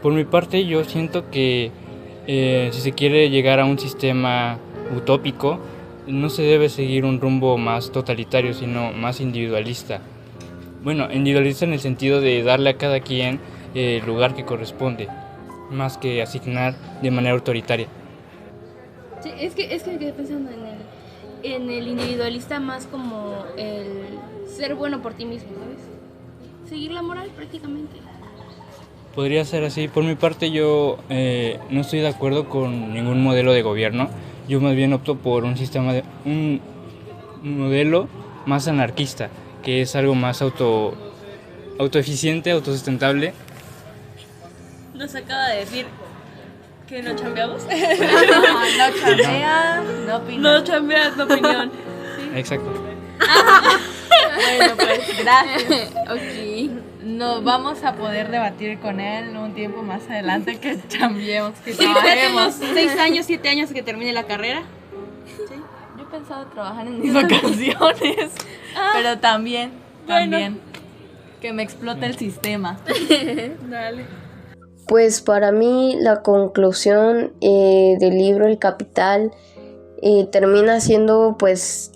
Por mi parte, yo siento que si se quiere llegar a un sistema utópico, no se debe seguir un rumbo más totalitario, sino más individualista. Bueno, individualista en el sentido de darle a cada quien el lugar que corresponde, más que asignar de manera autoritaria. Sí, es que me quedé pensando en el individualista más como el ser bueno por ti mismo, ¿sabes? Seguir la moral prácticamente. Podría ser así. Por mi parte, yo no estoy de acuerdo con ningún modelo de gobierno. Yo más bien opto por un modelo más anarquista, que es algo más autoeficiente, autosustentable. Nos acaba de decir que no chambeamos. No chambea, no opina. No chambeas, no opinión. Exacto. Bueno, pues gracias. Ok. Nos vamos a poder debatir con él un tiempo más adelante que chambiemos, que trabajemos. 6 años, 7 años que termine la carrera. Yo he pensado trabajar en mis vacaciones, pero también que me explote el sistema. Dale. Pues para mí la conclusión del libro El Capital termina siendo pues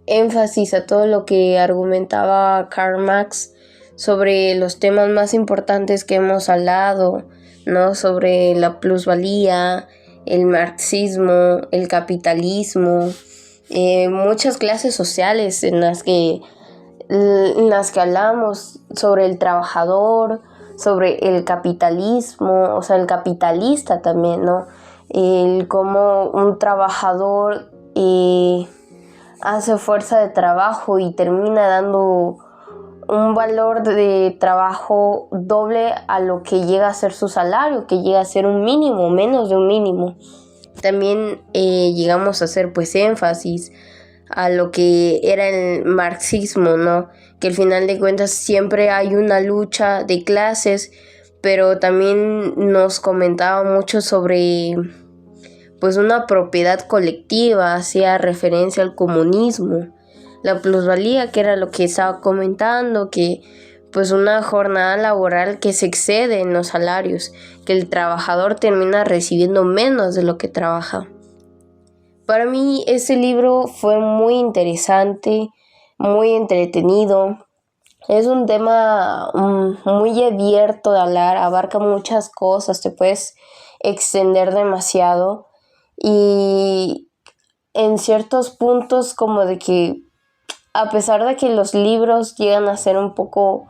énfasis a todo lo que argumentaba Karl Marx sobre los temas más importantes que hemos hablado, ¿no? Sobre la plusvalía, el marxismo, el capitalismo, muchas clases sociales en las que hablamos sobre el trabajador, sobre el capitalismo, o sea, el capitalista también, ¿no? El cómo un trabajador hace fuerza de trabajo y termina dando un valor de trabajo doble a lo que llega a ser su salario, que llega a ser un mínimo, menos de un mínimo. También llegamos a hacer pues énfasis a lo que era el marxismo, ¿no? Que al final de cuentas siempre hay una lucha de clases, pero también nos comentaba mucho sobre pues una propiedad colectiva, hacía referencia al comunismo, la plusvalía, que era lo que estaba comentando, que pues una jornada laboral que se excede en los salarios, que el trabajador termina recibiendo menos de lo que trabaja. Para mí ese libro fue muy interesante, muy entretenido. Es un tema muy abierto de hablar, abarca muchas cosas, te puedes extender demasiado y en ciertos puntos como de que a pesar de que los libros llegan a ser un poco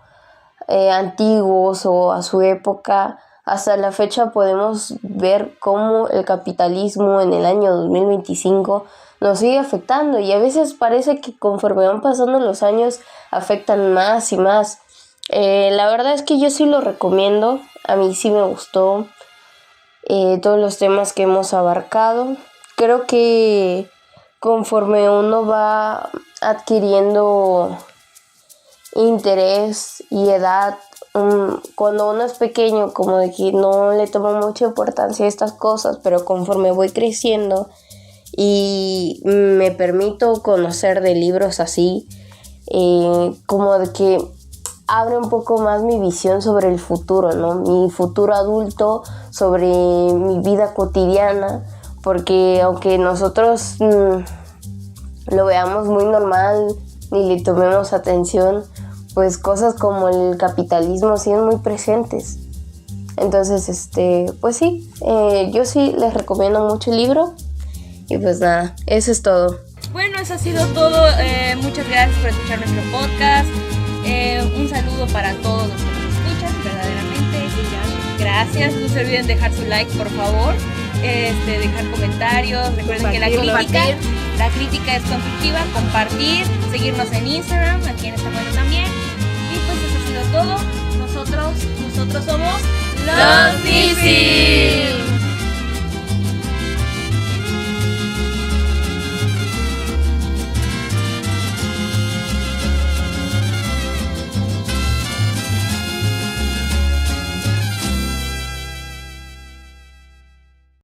antiguos o a su época, hasta la fecha podemos ver cómo el capitalismo en el año 2025 nos sigue afectando y a veces parece que conforme van pasando los años afectan más y más. La verdad es que yo sí lo recomiendo, a mí sí me gustó todos los temas que hemos abarcado. Creo que conforme uno va adquiriendo interés y edad, cuando uno es pequeño como de que no le toma mucha importancia a estas cosas, pero conforme voy creciendo y me permito conocer de libros así, como de que abre un poco más mi visión sobre el futuro, ¿no? Mi futuro adulto, sobre mi vida cotidiana, porque aunque nosotros lo veamos muy normal ni le tomemos atención, pues cosas como el capitalismo siguen muy presentes. Entonces, pues sí, yo sí les recomiendo mucho el libro y pues nada, eso es todo. Bueno, eso ha sido todo. Muchas gracias por escuchar nuestro podcast. Un saludo para todos los que nos escuchan, verdaderamente. Gracias. No se olviden dejar su like, por favor. dejar comentarios. Recuerden que la crítica es constructiva, compartir, seguirnos en Instagram, aquí en esta cuenta también. Y pues eso ha sido todo. Nosotros somos Los Dizzy.